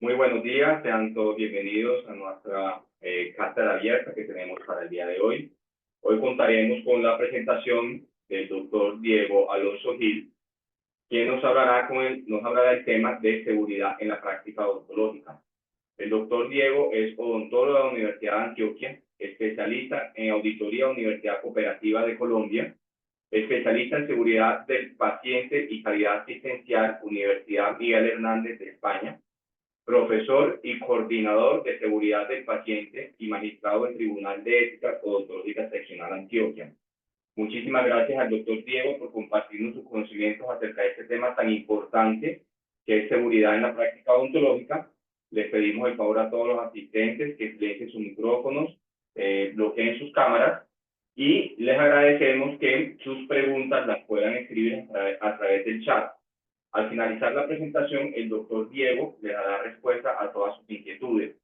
Muy buenos días, sean todos bienvenidos a nuestra cátedra abierta que tenemos para el día de hoy. Hoy contaremos con la presentación del doctor Diego Alonso Gil, quien nos hablará del tema de seguridad en la práctica odontológica. El doctor Diego es odontólogo de la Universidad de Antioquia, especialista en auditoría Universidad Cooperativa de Colombia, especialista en seguridad del paciente y calidad asistencial Universidad Miguel Hernández de España, profesor y coordinador de seguridad del paciente y magistrado del Tribunal de Ética Odontológica Seccional Antioquia. Muchísimas gracias al doctor Diego por compartirnos sus conocimientos acerca de este tema tan importante que es seguridad en la práctica odontológica. Les pedimos el favor a todos los asistentes que silencien sus micrófonos, bloqueen sus cámaras y les agradecemos que sus preguntas las puedan escribir a través del chat. Al finalizar la presentación, el doctor Diego le dará respuesta a todas sus inquietudes.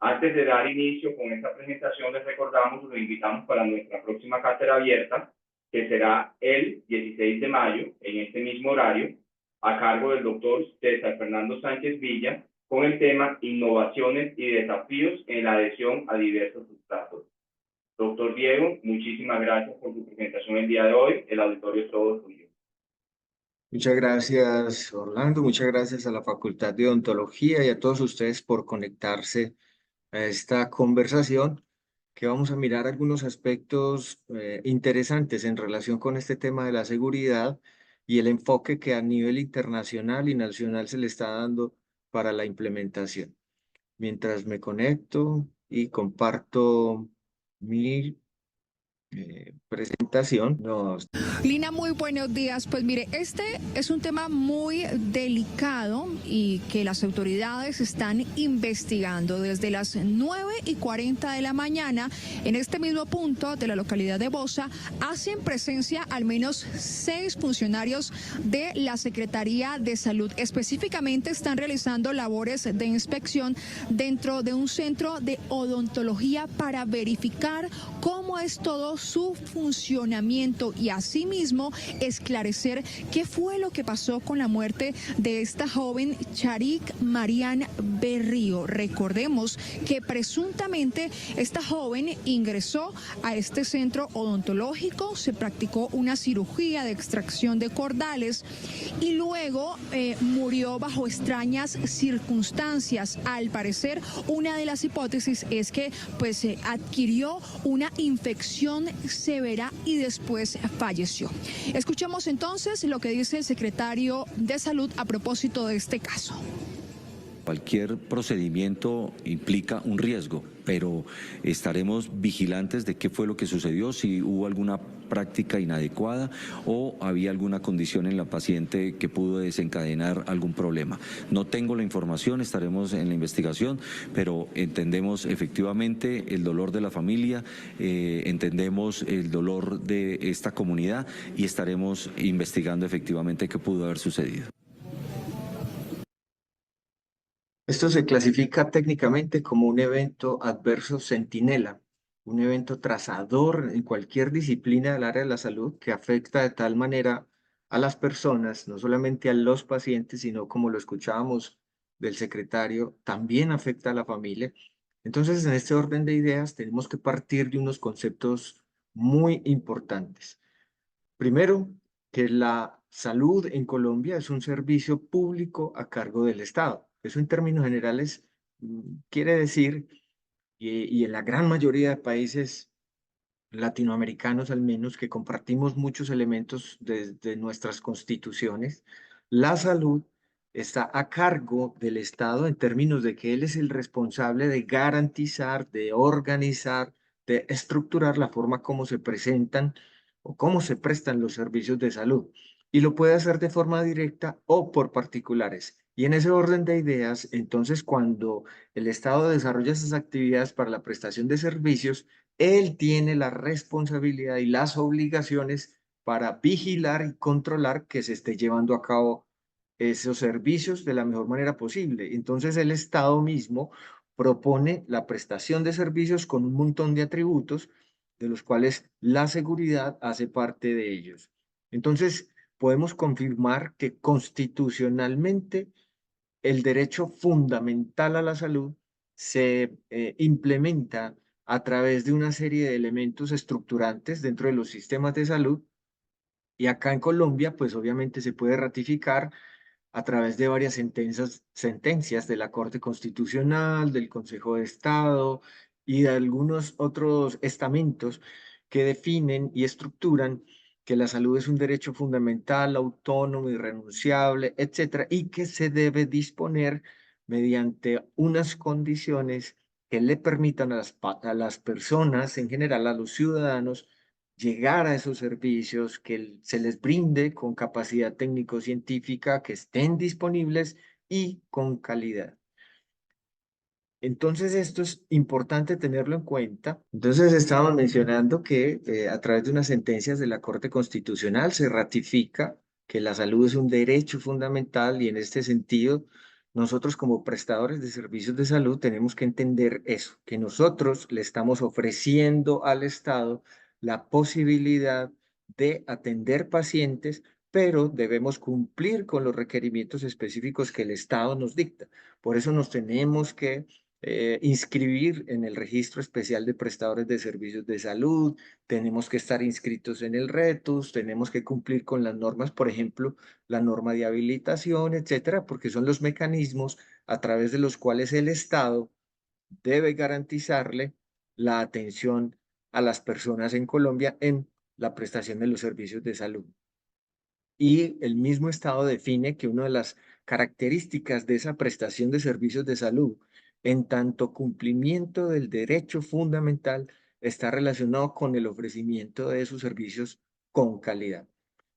Antes de dar inicio con esta presentación, les recordamos y los invitamos para nuestra próxima cátedra abierta, que será el 16 de mayo, en este mismo horario, a cargo del doctor César Fernando Sánchez Villa, con el tema Innovaciones y desafíos en la adhesión a diversos sustratos. Doctor Diego, muchísimas gracias por su presentación el día de hoy. El auditorio es todo suyo. Muchas gracias, Orlando. Muchas gracias a la Facultad de Odontología y a todos ustedes por conectarse a esta conversación, que vamos a mirar algunos aspectos interesantes en relación con este tema de la seguridad y el enfoque que a nivel internacional y nacional se le está dando para la implementación. Mientras me conecto y comparto mi presentación, Lina, muy buenos días. Pues mire, este es un tema muy delicado y que las autoridades están investigando desde las 9:40 de la mañana. En este mismo punto de la localidad de Bosa hacen presencia al menos 6 funcionarios de la Secretaría de Salud. Específicamente están realizando labores de inspección dentro de un centro de odontología para verificar cómo es todo su funcionamiento y asimismo esclarecer qué fue lo que pasó con la muerte de esta joven Charik Marian Berrío. Recordemos que presuntamente esta joven ingresó a este centro odontológico, se practicó una cirugía de extracción de cordales y luego murió bajo extrañas circunstancias. Al parecer, una de las hipótesis es que pues adquirió una infección severa y después falleció. Escuchemos entonces lo que dice el secretario de Salud a propósito de este caso. Cualquier procedimiento implica un riesgo, pero estaremos vigilantes de qué fue lo que sucedió, si hubo alguna práctica inadecuada o había alguna condición en la paciente que pudo desencadenar algún problema. No tengo la información, estaremos en la investigación, pero entendemos efectivamente el dolor de la familia, entendemos el dolor de esta comunidad y estaremos investigando efectivamente qué pudo haber sucedido. Esto se clasifica técnicamente como un evento adverso centinela, un evento trazador en cualquier disciplina del área de la salud que afecta de tal manera a las personas, no solamente a los pacientes, sino como lo escuchábamos del secretario, también afecta a la familia. Entonces, en este orden de ideas, tenemos que partir de unos conceptos muy importantes. Primero, que la salud en Colombia es un servicio público a cargo del Estado. Eso en términos generales quiere decir, y en la gran mayoría de países latinoamericanos al menos, que compartimos muchos elementos de nuestras constituciones, la salud está a cargo del Estado en términos de que él es el responsable de garantizar, de organizar, de estructurar la forma como se presentan o cómo se prestan los servicios de salud. Y lo puede hacer de forma directa o por particulares. Y en ese orden de ideas, entonces, cuando el Estado desarrolla esas actividades para la prestación de servicios, él tiene la responsabilidad y las obligaciones para vigilar y controlar que se esté llevando a cabo esos servicios de la mejor manera posible. Entonces el Estado mismo propone la prestación de servicios con un montón de atributos, de los cuales la seguridad hace parte de ellos. Entonces podemos confirmar que constitucionalmente el derecho fundamental a la salud se implementa a través de una serie de elementos estructurantes dentro de los sistemas de salud, y acá en Colombia, pues obviamente se puede ratificar a través de varias sentencias de la Corte Constitucional, del Consejo de Estado y de algunos otros estamentos que definen y estructuran que la salud es un derecho fundamental, autónomo, irrenunciable, etcétera, y que se debe disponer mediante unas condiciones que le permitan a las personas, en general a los ciudadanos, llegar a esos servicios, que se les brinde con capacidad técnico-científica, que estén disponibles y con calidad. Entonces, esto es importante tenerlo en cuenta. Entonces, estábamos mencionando que a través de unas sentencias de la Corte Constitucional se ratifica que la salud es un derecho fundamental, y en este sentido, nosotros como prestadores de servicios de salud tenemos que entender eso, que nosotros le estamos ofreciendo al Estado la posibilidad de atender pacientes, pero debemos cumplir con los requerimientos específicos que el Estado nos dicta. Por eso nos tenemos que inscribir en el registro especial de prestadores de servicios de salud, tenemos que estar inscritos en el RETUS, tenemos que cumplir con las normas, por ejemplo, la norma de habilitación, etcétera, porque son los mecanismos a través de los cuales el Estado debe garantizarle la atención a las personas en Colombia en la prestación de los servicios de salud. Y el mismo Estado define que una de las características de esa prestación de servicios de salud, en tanto cumplimiento del derecho fundamental, está relacionado con el ofrecimiento de esos servicios con calidad.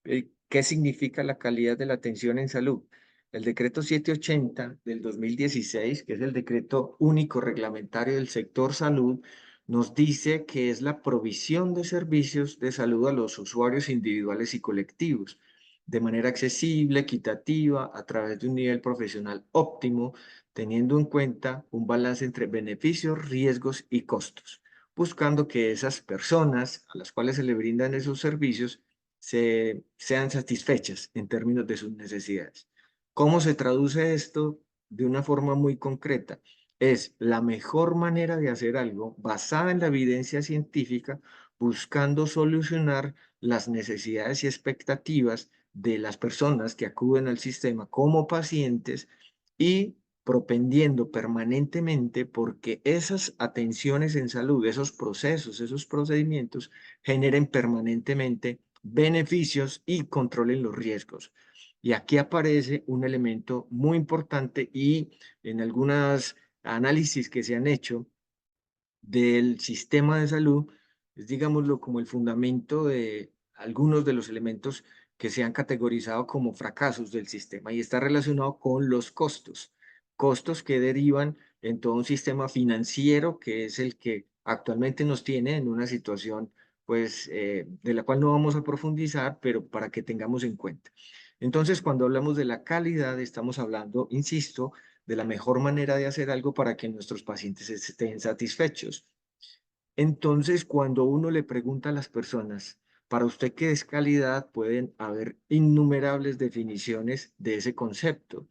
¿Qué significa la calidad de la atención en salud? El decreto 780 del 2016, que es el decreto único reglamentario del sector salud, nos dice que es la provisión de servicios de salud a los usuarios individuales y colectivos de manera accesible, equitativa, a través de un nivel profesional óptimo, teniendo en cuenta un balance entre beneficios, riesgos y costos, buscando que esas personas a las cuales se le brindan esos servicios sean satisfechas en términos de sus necesidades. ¿Cómo se traduce esto? De una forma muy concreta. Es la mejor manera de hacer algo basada en la evidencia científica, buscando solucionar las necesidades y expectativas de las personas que acuden al sistema como pacientes, y propendiendo permanentemente porque esas atenciones en salud, esos procesos, esos procedimientos generen permanentemente beneficios y controlen los riesgos. Y aquí aparece un elemento muy importante, y en algunos análisis que se han hecho del sistema de salud, es, digámoslo, como el fundamento de algunos de los elementos que se han categorizado como fracasos del sistema, y está relacionado con los costos, costos que derivan en todo un sistema financiero que es el que actualmente nos tiene en una situación, pues, de la cual no vamos a profundizar, pero para que tengamos en cuenta. Entonces, cuando hablamos de la calidad, estamos hablando, insisto, de la mejor manera de hacer algo para que nuestros pacientes estén satisfechos. Entonces, cuando uno le pregunta a las personas, ¿para usted qué es calidad?, pueden haber innumerables definiciones de ese concepto.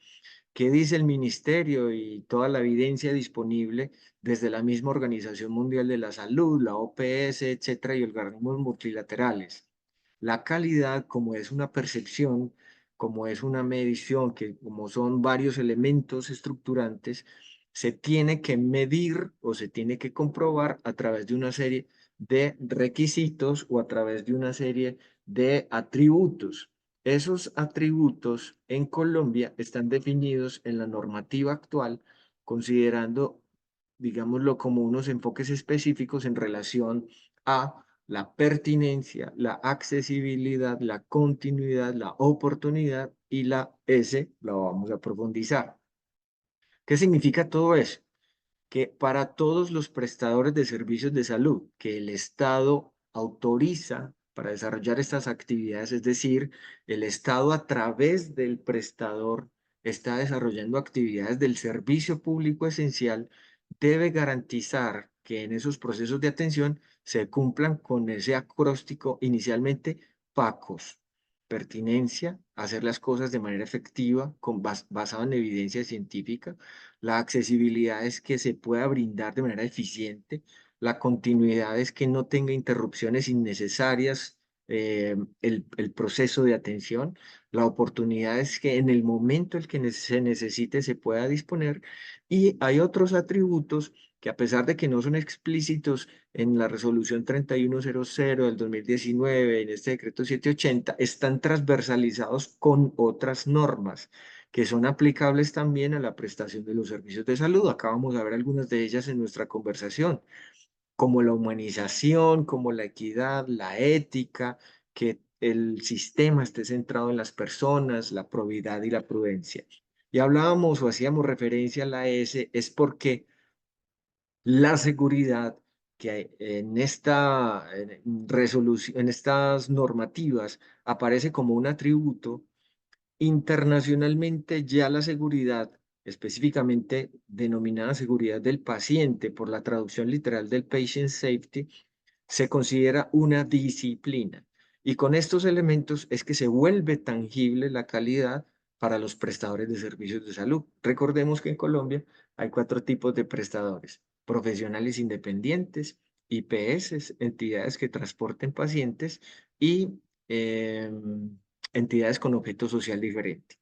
¿Qué dice el ministerio y toda la evidencia disponible desde la misma Organización Mundial de la Salud, la OPS, etcétera, y organismos multilaterales? La calidad, como es una percepción, como es una medición, que como son varios elementos estructurantes, se tiene que medir o se tiene que comprobar a través de una serie de requisitos o a través de una serie de atributos. Esos atributos en Colombia están definidos en la normativa actual, considerando, digámoslo, como unos enfoques específicos en relación a la pertinencia, la accesibilidad, la continuidad, la oportunidad, y la S la vamos a profundizar. ¿Qué significa todo eso? Que para todos los prestadores de servicios de salud que el Estado autoriza para desarrollar estas actividades, es decir, el Estado a través del prestador está desarrollando actividades del servicio público esencial, debe garantizar que en esos procesos de atención se cumplan con ese acróstico inicialmente PACOS. pertinencia, hacer las cosas de manera efectiva, basado en evidencia científica. La accesibilidad es que se pueda brindar de manera eficiente. La continuidad es que no tenga interrupciones innecesarias el proceso de atención. La oportunidad es que en el momento en que se necesite se pueda disponer. Y hay otros atributos que, a pesar de que no son explícitos en la resolución 3100 del 2019, en este decreto 780, están transversalizados con otras normas que son aplicables también a la prestación de los servicios de salud. Acá vamos a ver algunas de ellas en nuestra conversación, como la humanización, como la equidad, la ética, que el sistema esté centrado en las personas, la probidad y la prudencia. Y hablábamos o hacíamos referencia a la S, es porque la seguridad que hay en estas normativas aparece como un atributo. Internacionalmente, ya la seguridad, específicamente denominada seguridad del paciente por la traducción literal del patient safety, se considera una disciplina. Y con estos elementos es que se vuelve tangible la calidad para los prestadores de servicios de salud. Recordemos que en Colombia hay 4 tipos de prestadores: profesionales independientes, IPS, entidades que transporten pacientes, y entidades con objeto social diferente.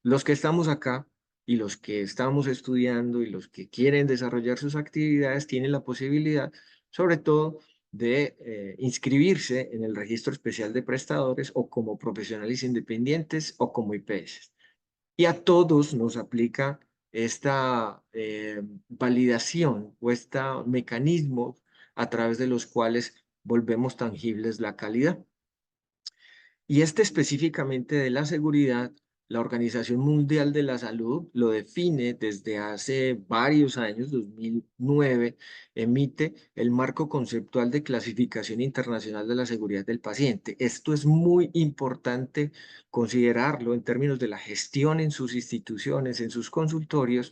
Los que estamos acá y los que estamos estudiando y los que quieren desarrollar sus actividades tienen la posibilidad, sobre todo, de inscribirse en el registro especial de prestadores, o como profesionales independientes o como IPS. Y a todos nos aplica esta validación o este mecanismo a través de los cuales volvemos tangibles la calidad. Y específicamente de la seguridad, la Organización Mundial de la Salud lo define desde hace varios años. 2009, emite el marco conceptual de clasificación internacional de la seguridad del paciente. Esto es muy importante considerarlo en términos de la gestión en sus instituciones, en sus consultorios,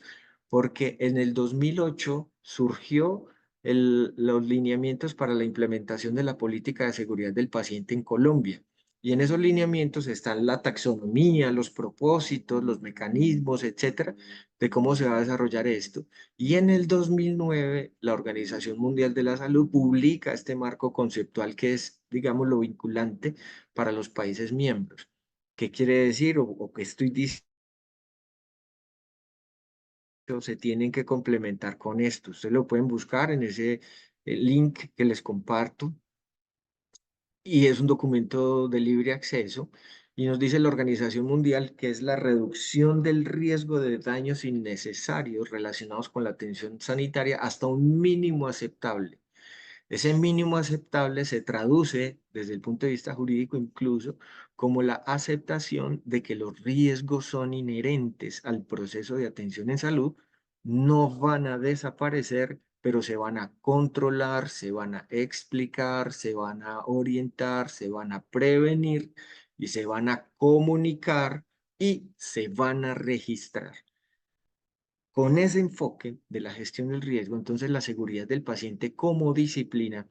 porque en el 2008 surgió los lineamientos para la implementación de la política de seguridad del paciente en Colombia. Y en esos lineamientos están la taxonomía, los propósitos, los mecanismos, etcétera, de cómo se va a desarrollar esto. Y en el 2009, la Organización Mundial de la Salud publica este marco conceptual que es, digamos, lo vinculante para los países miembros. ¿Qué quiere decir o qué estoy diciendo? Se tienen que complementar con esto. Ustedes lo pueden buscar en ese link que les comparto. Y es un documento de libre acceso, y nos dice la Organización Mundial que es la reducción del riesgo de daños innecesarios relacionados con la atención sanitaria hasta un mínimo aceptable. Ese mínimo aceptable se traduce desde el punto de vista jurídico incluso como la aceptación de que los riesgos son inherentes al proceso de atención en salud, no van a desaparecer, pero se van a controlar, se van a explicar, se van a orientar, se van a prevenir y se van a comunicar y se van a registrar. Con ese enfoque de la gestión del riesgo, entonces, la seguridad del paciente como disciplina,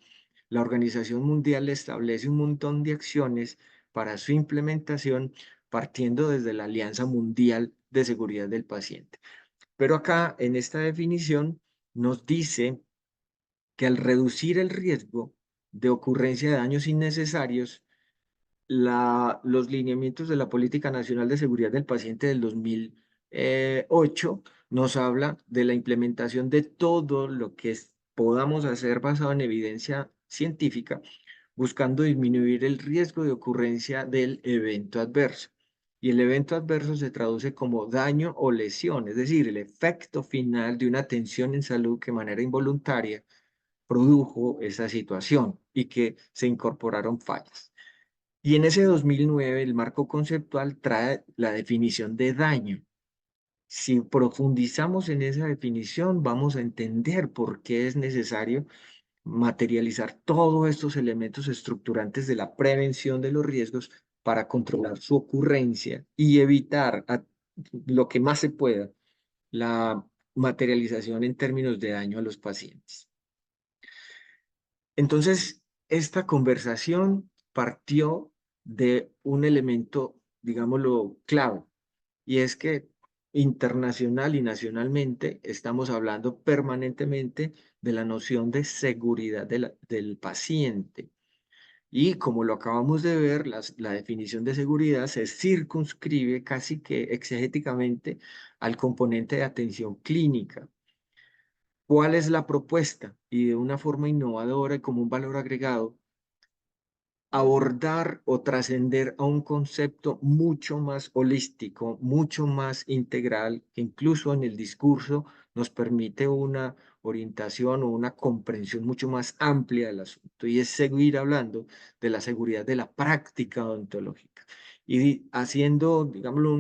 la Organización Mundial establece un montón de acciones para su implementación, partiendo desde la Alianza Mundial de Seguridad del Paciente. Pero acá, en esta definición, nos dice que al reducir el riesgo de ocurrencia de daños innecesarios, los lineamientos de la Política Nacional de Seguridad del Paciente del 2008 nos habla de la implementación de todo lo que podamos hacer basado en evidencia científica, buscando disminuir el riesgo de ocurrencia del evento adverso. Y el evento adverso se traduce como daño o lesión, es decir, el efecto final de una atención en salud que de manera involuntaria produjo esa situación y que se incorporaron fallas. Y en ese 2009 el marco conceptual trae la definición de daño. Si profundizamos en esa definición, vamos a entender por qué es necesario materializar todos estos elementos estructurantes de la prevención de los riesgos para controlar su ocurrencia y evitar lo que más se pueda la materialización en términos de daño a los pacientes. Entonces, esta conversación partió de un elemento, digámoslo, clave, y es que internacional y nacionalmente estamos hablando permanentemente de la noción de seguridad del paciente. Y como lo acabamos de ver, la definición de seguridad se circunscribe casi que exegéticamente al componente de atención clínica. ¿Cuál es la propuesta? Y de una forma innovadora y como un valor agregado, abordar o trascender a un concepto mucho más holístico, mucho más integral, que incluso en el discurso nos permite una orientación o una comprensión mucho más amplia del asunto, y es seguir hablando de la seguridad de la práctica odontológica. Y haciendo, digámoslo,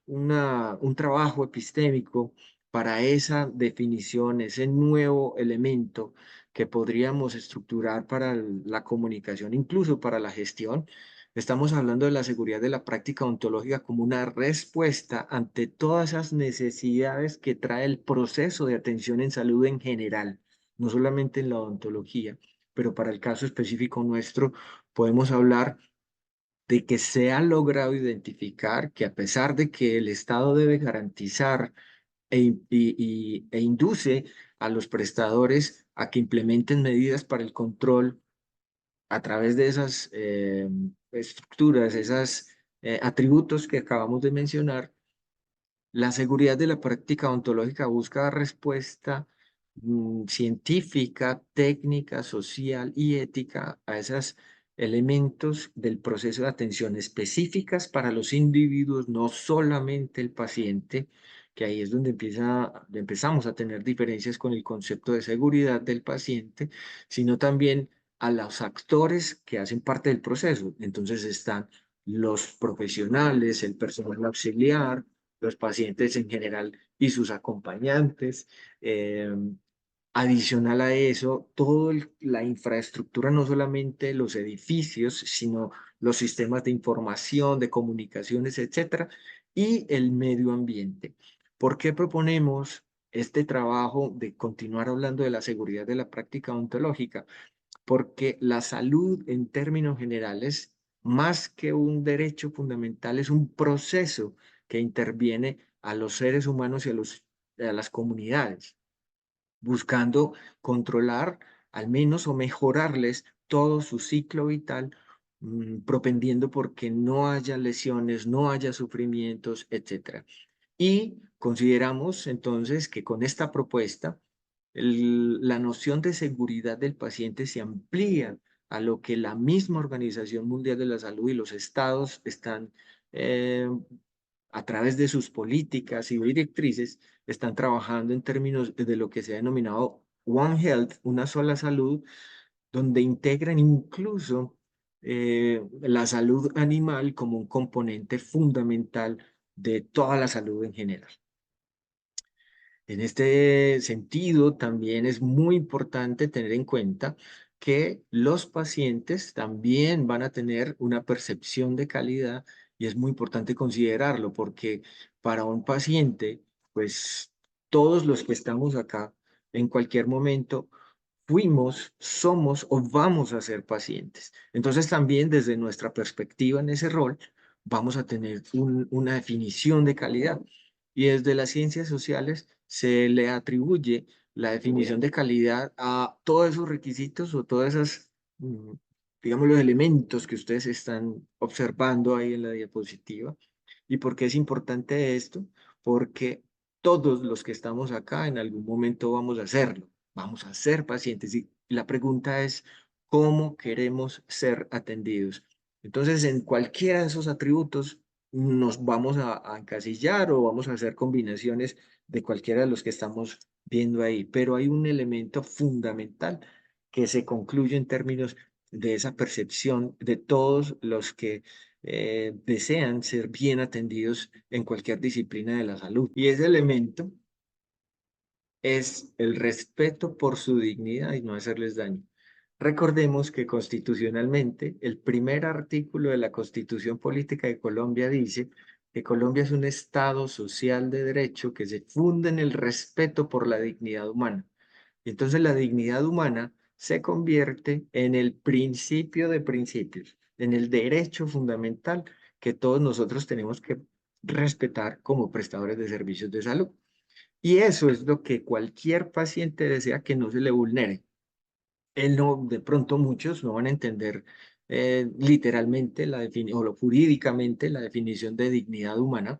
un trabajo epistémico para esa definición, ese nuevo elemento que podríamos estructurar para la comunicación, incluso para la gestión. Estamos hablando de la seguridad de la práctica ontológica como una respuesta ante todas esas necesidades que trae el proceso de atención en salud en general, no solamente en la odontología, pero para el caso específico nuestro podemos hablar de que se ha logrado identificar que a pesar de que el Estado debe garantizar e induce a los prestadores a que implementen medidas para el control a través de esas estructuras, esos atributos que acabamos de mencionar. La seguridad de la práctica ontológica busca dar respuesta científica, técnica, social y ética a esos elementos del proceso de atención específicas para los individuos, no solamente el paciente, que ahí es donde empezamos a tener diferencias con el concepto de seguridad del paciente, sino también a los actores que hacen parte del proceso. Entonces están los profesionales, el personal auxiliar, los pacientes en general y sus acompañantes. Adicional a eso, toda la infraestructura, no solamente los edificios, sino los sistemas de información, de comunicaciones, etcétera, y el medio ambiente. ¿Por qué proponemos este trabajo de continuar hablando de la seguridad de la práctica odontológica? Porque la salud en términos generales, más que un derecho fundamental, es un proceso que interviene a los seres humanos y a las comunidades, buscando controlar al menos o mejorarles todo su ciclo vital, propendiendo porque no haya lesiones, no haya sufrimientos, etc. Y consideramos entonces que con esta propuesta, la noción de seguridad del paciente se amplía a lo que la misma Organización Mundial de la Salud y los estados están, a través de sus políticas y directrices, están trabajando en términos de lo que se ha denominado One Health, una sola salud, donde integran incluso la salud animal como un componente fundamental de toda la salud en general. En este sentido, también es muy importante tener en cuenta que los pacientes también van a tener una percepción de calidad, y es muy importante considerarlo porque para un paciente, pues todos los que estamos acá en cualquier momento fuimos, somos o vamos a ser pacientes. Entonces también desde nuestra perspectiva en ese rol vamos a tener una definición de calidad. Y desde las ciencias sociales se le atribuye la definición de calidad a todos esos requisitos o todas esas, digamos, los elementos que ustedes están observando ahí en la diapositiva. ¿Y por qué es importante esto? Porque todos los que estamos acá en algún momento vamos a hacerlo, vamos a ser pacientes. Y la pregunta es, ¿cómo queremos ser atendidos? Entonces, en cualquiera de esos atributos nos vamos a encasillar o vamos a hacer combinaciones de cualquiera de los que estamos viendo ahí. Pero hay un elemento fundamental que se concluye en términos de esa percepción de todos los que desean ser bien atendidos en cualquier disciplina de la salud. Y ese elemento es el respeto por su dignidad y no hacerles daño. Recordemos que constitucionalmente el primer artículo de la Constitución Política de Colombia dice que Colombia es un Estado social de derecho que se funda en el respeto por la dignidad humana. Y entonces la dignidad humana se convierte en el principio de principios. en el derecho fundamental que todos nosotros tenemos que respetar como prestadores de servicios de salud. Y eso es lo que cualquier paciente desea, que no se le vulnere. Él no, de pronto muchos no van a entender literalmente o lo jurídicamente la definición de dignidad humana,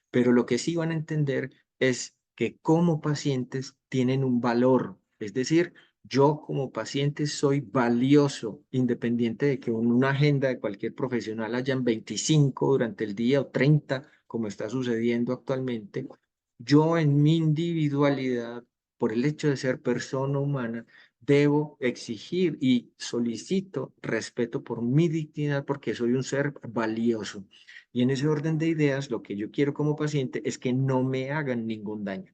pero lo que sí van a entender es que como pacientes tienen un valor, es decir, yo como paciente soy valioso, independiente de que en una agenda de cualquier profesional hayan 25 durante el día o 30, como está sucediendo actualmente. Yo en mi individualidad, por el hecho de ser persona humana, debo exigir y solicito respeto por mi dignidad porque soy un ser valioso. Y en ese orden de ideas, lo que yo quiero como paciente es que no me hagan ningún daño.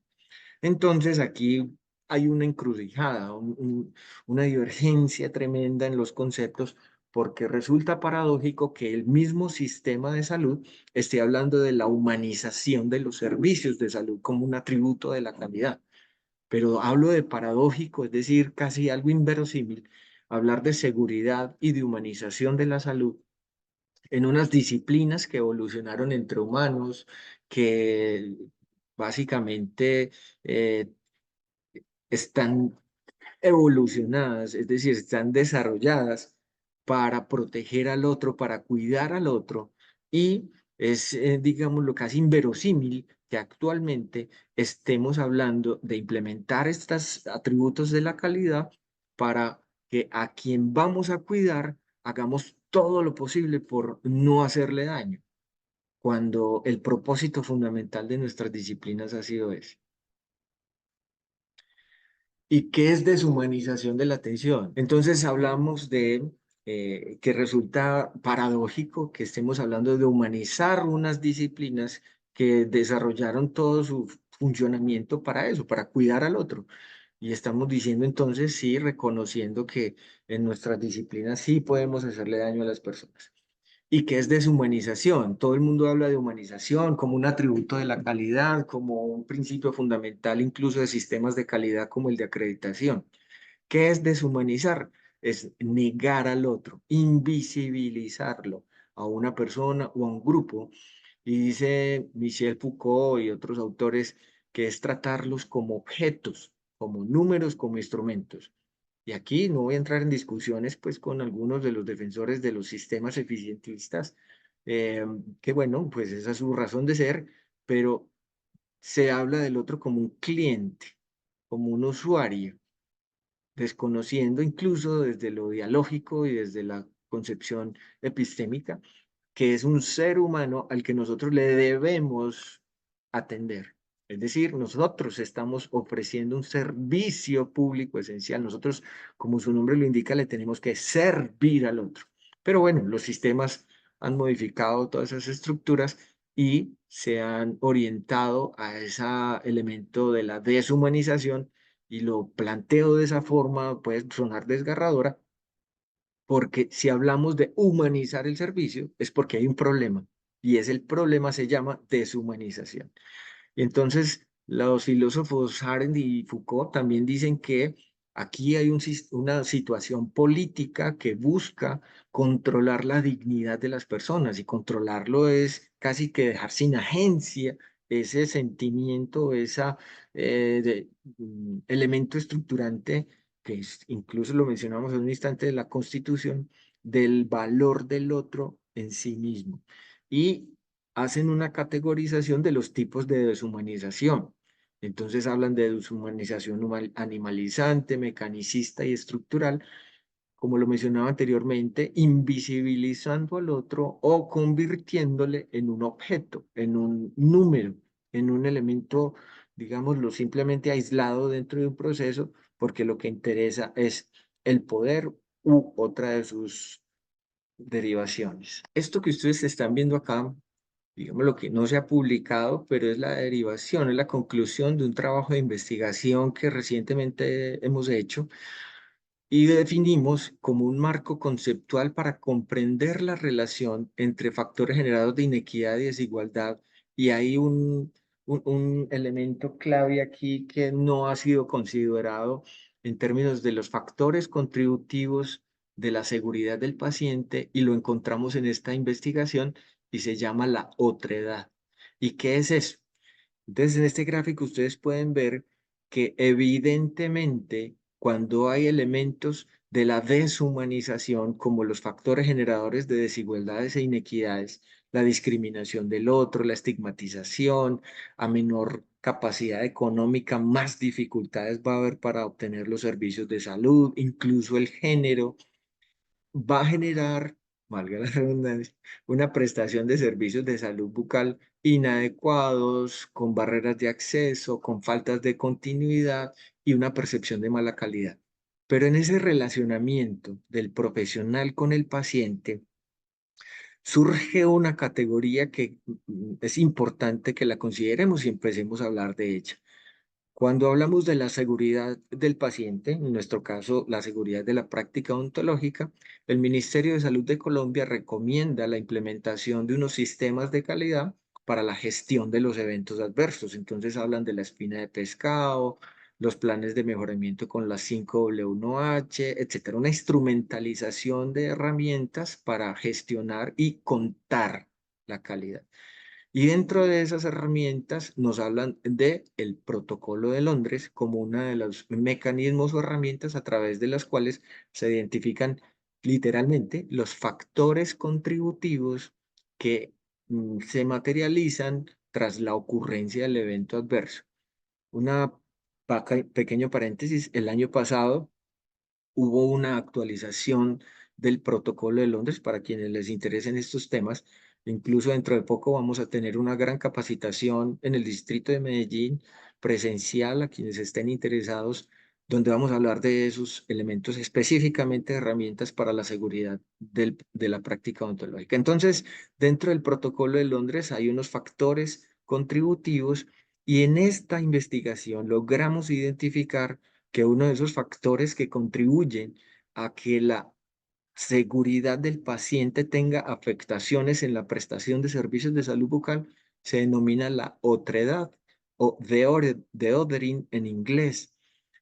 Entonces, aquí hay una encrucijada, una divergencia tremenda en los conceptos, porque resulta paradójico que el mismo sistema de salud esté hablando de la humanización de los servicios de salud como un atributo de la calidad. Pero hablo de paradójico, es decir, casi algo inverosímil, hablar de seguridad y de humanización de la salud en unas disciplinas que evolucionaron entre humanos, que básicamente eh, están evolucionadas, es decir, están desarrolladas para proteger al otro, para cuidar al otro, y es, digámoslo, casi inverosímil que actualmente estemos hablando de implementar estos atributos de la calidad para que a quien vamos a cuidar hagamos todo lo posible por no hacerle daño, cuando el propósito fundamental de nuestras disciplinas ha sido ese. ¿Y qué es deshumanización de la atención? Entonces hablamos de que resulta paradójico que estemos hablando de humanizar unas disciplinas que desarrollaron todo su funcionamiento para eso, para cuidar al otro. Y estamos diciendo entonces, sí, reconociendo que en nuestras disciplinas sí podemos hacerle daño a las personas. ¿Y qué es deshumanización? Todo el mundo habla de humanización como un atributo de la calidad, como un principio fundamental incluso de sistemas de calidad como el de acreditación. ¿Qué es deshumanizar? Es negar al otro, invisibilizarlo a una persona o a un grupo. Y dice Michel Foucault y otros autores que es tratarlos como objetos, como números, como instrumentos. Y aquí no voy a entrar en discusiones pues con algunos de los defensores de los sistemas eficientistas, que bueno, pues esa es su razón de ser, pero se habla del otro como un cliente, como un usuario, desconociendo incluso desde lo dialógico y desde la concepción epistémica, que es un ser humano al que nosotros le debemos atender. Es decir, nosotros estamos ofreciendo un servicio público esencial. Nosotros, como su nombre lo indica, le tenemos que servir al otro. Pero bueno, los sistemas han modificado todas esas estructuras y se han orientado a ese elemento de la deshumanización, y lo planteo de esa forma, puede sonar desgarradora, porque si hablamos de humanizar el servicio es porque hay un problema, y el problema se llama deshumanización. Y entonces los filósofos Arendt y Foucault también dicen que aquí hay una situación política que busca controlar la dignidad de las personas, y controlarlo es casi que dejar sin agencia ese sentimiento, ese elemento estructurante que incluso lo mencionamos en un instante de la Constitución, del valor del otro en sí mismo. Y hacen una categorización de los tipos de deshumanización. Entonces hablan de deshumanización animalizante, mecanicista y estructural, como lo mencionaba anteriormente, invisibilizando al otro o convirtiéndole en un objeto, en un número, en un elemento, digámoslo, simplemente aislado dentro de un proceso, porque lo que interesa es el poder u otra de sus derivaciones. Esto que ustedes están viendo acá, digamos, lo que no se ha publicado, pero es la derivación, es la conclusión de un trabajo de investigación que recientemente hemos hecho, y definimos como un marco conceptual para comprender la relación entre factores generados de inequidad y desigualdad. Y hay un elemento clave aquí que no ha sido considerado en términos de los factores contributivos de la seguridad del paciente y lo encontramos en esta investigación y se llama la otredad. ¿Y qué es eso? Entonces, en este gráfico ustedes pueden ver que evidentemente cuando hay elementos de la deshumanización, como los factores generadores de desigualdades e inequidades, la discriminación del otro, la estigmatización, a menor capacidad económica, más dificultades va a haber para obtener los servicios de salud, incluso el género, va a generar, valga la redundancia, una prestación de servicios de salud bucal inadecuados, con barreras de acceso, con faltas de continuidad y una percepción de mala calidad. Pero en ese relacionamiento del profesional con el paciente, surge una categoría que es importante que la consideremos y empecemos a hablar de ella. Cuando hablamos de la seguridad del paciente, en nuestro caso la seguridad de la práctica odontológica, el Ministerio de Salud de Colombia recomienda la implementación de unos sistemas de calidad para la gestión de los eventos adversos. Entonces hablan de la espina de pescado, los planes de mejoramiento con las 5W1H, etcétera. Una instrumentalización de herramientas para gestionar y contar la calidad. Y dentro de esas herramientas nos hablan de el Protocolo de Londres como uno de los mecanismos o herramientas a través de las cuales se identifican literalmente los factores contributivos que se materializan tras la ocurrencia del evento adverso. Una pequeño paréntesis, el año pasado hubo una actualización del Protocolo de Londres para quienes les interesen estos temas. Incluso dentro de poco vamos a tener una gran capacitación en el distrito de Medellín, presencial, a quienes estén interesados, donde vamos a hablar de esos elementos, específicamente herramientas para la seguridad de la práctica odontológica. Entonces, dentro del Protocolo de Londres hay unos factores contributivos y en esta investigación logramos identificar que uno de esos factores que contribuyen a que la seguridad del paciente tenga afectaciones en la prestación de servicios de salud bucal se denomina la otredad o deodoring en inglés.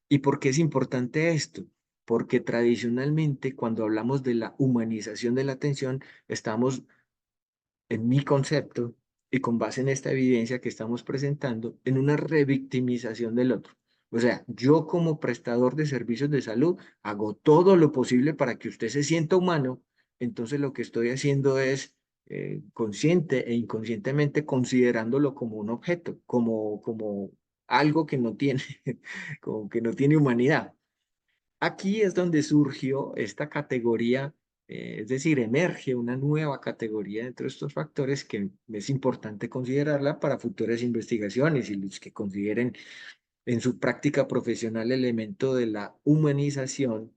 ¿Y por qué es importante esto? Porque tradicionalmente cuando hablamos de la humanización de la atención, estamos, en mi concepto, y con base en esta evidencia que estamos presentando, en una revictimización del otro. O sea, yo como prestador de servicios de salud hago todo lo posible para que usted se sienta humano, entonces lo que estoy haciendo es consciente e inconscientemente considerándolo como un objeto, como algo que no tiene, como que no tiene humanidad. Aquí es donde surgió esta categoría, es decir, emerge una nueva categoría dentro de estos factores que es importante considerarla para futuras investigaciones y los que consideren en su práctica profesional el elemento de la humanización,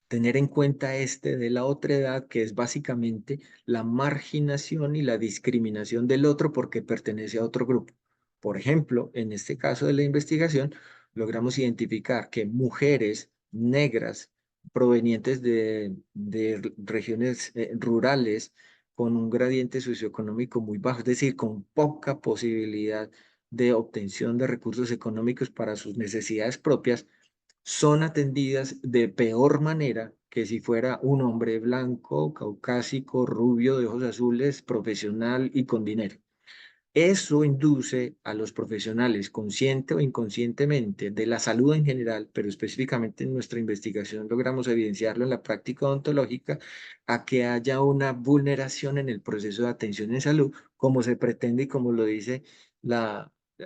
tener en cuenta este de la otredad, que es básicamente la marginación y la discriminación del otro porque pertenece a otro grupo. Por ejemplo, en este caso de la investigación, logramos identificar que mujeres negras provenientes de regiones rurales con un gradiente socioeconómico muy bajo, es decir, con poca posibilidad de obtención de recursos económicos para sus necesidades propias, son atendidas de peor manera que si fuera un hombre blanco, caucásico, rubio, de ojos azules, profesional y con dinero. Eso induce a los profesionales, consciente o inconscientemente, de la salud en general, pero específicamente en nuestra investigación logramos evidenciarlo en la práctica odontológica, a que haya una vulneración en el proceso de atención en salud, como se pretende y como lo dice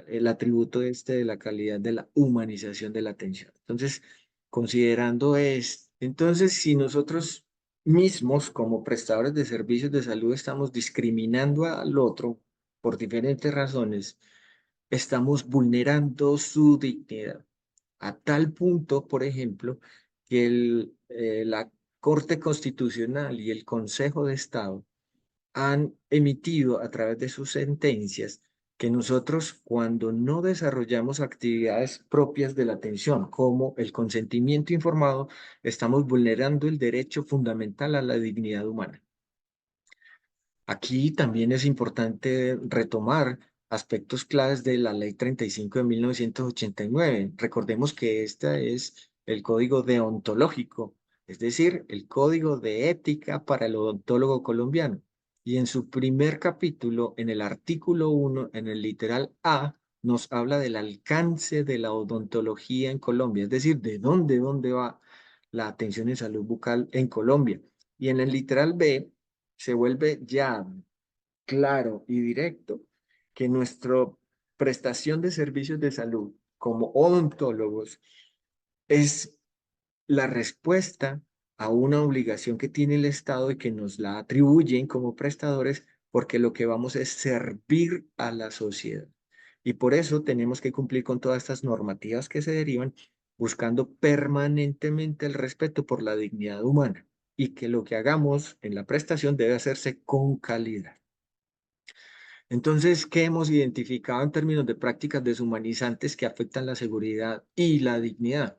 el atributo este de la calidad de la humanización de la atención. Entonces, considerando esto, entonces si nosotros mismos como prestadores de servicios de salud estamos discriminando al otro, por diferentes razones, estamos vulnerando su dignidad. A tal punto, por ejemplo, que la Corte Constitucional y el Consejo de Estado han emitido a través de sus sentencias que nosotros, cuando no desarrollamos actividades propias de la atención, como el consentimiento informado, estamos vulnerando el derecho fundamental a la dignidad humana. Aquí también es importante retomar aspectos claves de la Ley 35 de 1989. Recordemos que este es el código deontológico es decir, el Código de Ética para el Odontólogo Colombiano. Y en su primer capítulo, en el artículo 1, en el literal A, nos habla del alcance de la odontología en Colombia, es decir, de dónde va la atención en salud bucal en Colombia. Y en el literal B se vuelve ya claro y directo que nuestra prestación de servicios de salud como odontólogos es la respuesta a una obligación que tiene el Estado y que nos la atribuyen como prestadores, porque lo que vamos es servir a la sociedad. Y por eso tenemos que cumplir con todas estas normativas que se derivan, buscando permanentemente el respeto por la dignidad humana y que lo que hagamos en la prestación debe hacerse con calidad. Entonces, ¿qué hemos identificado en términos de prácticas deshumanizantes que afectan la seguridad y la dignidad?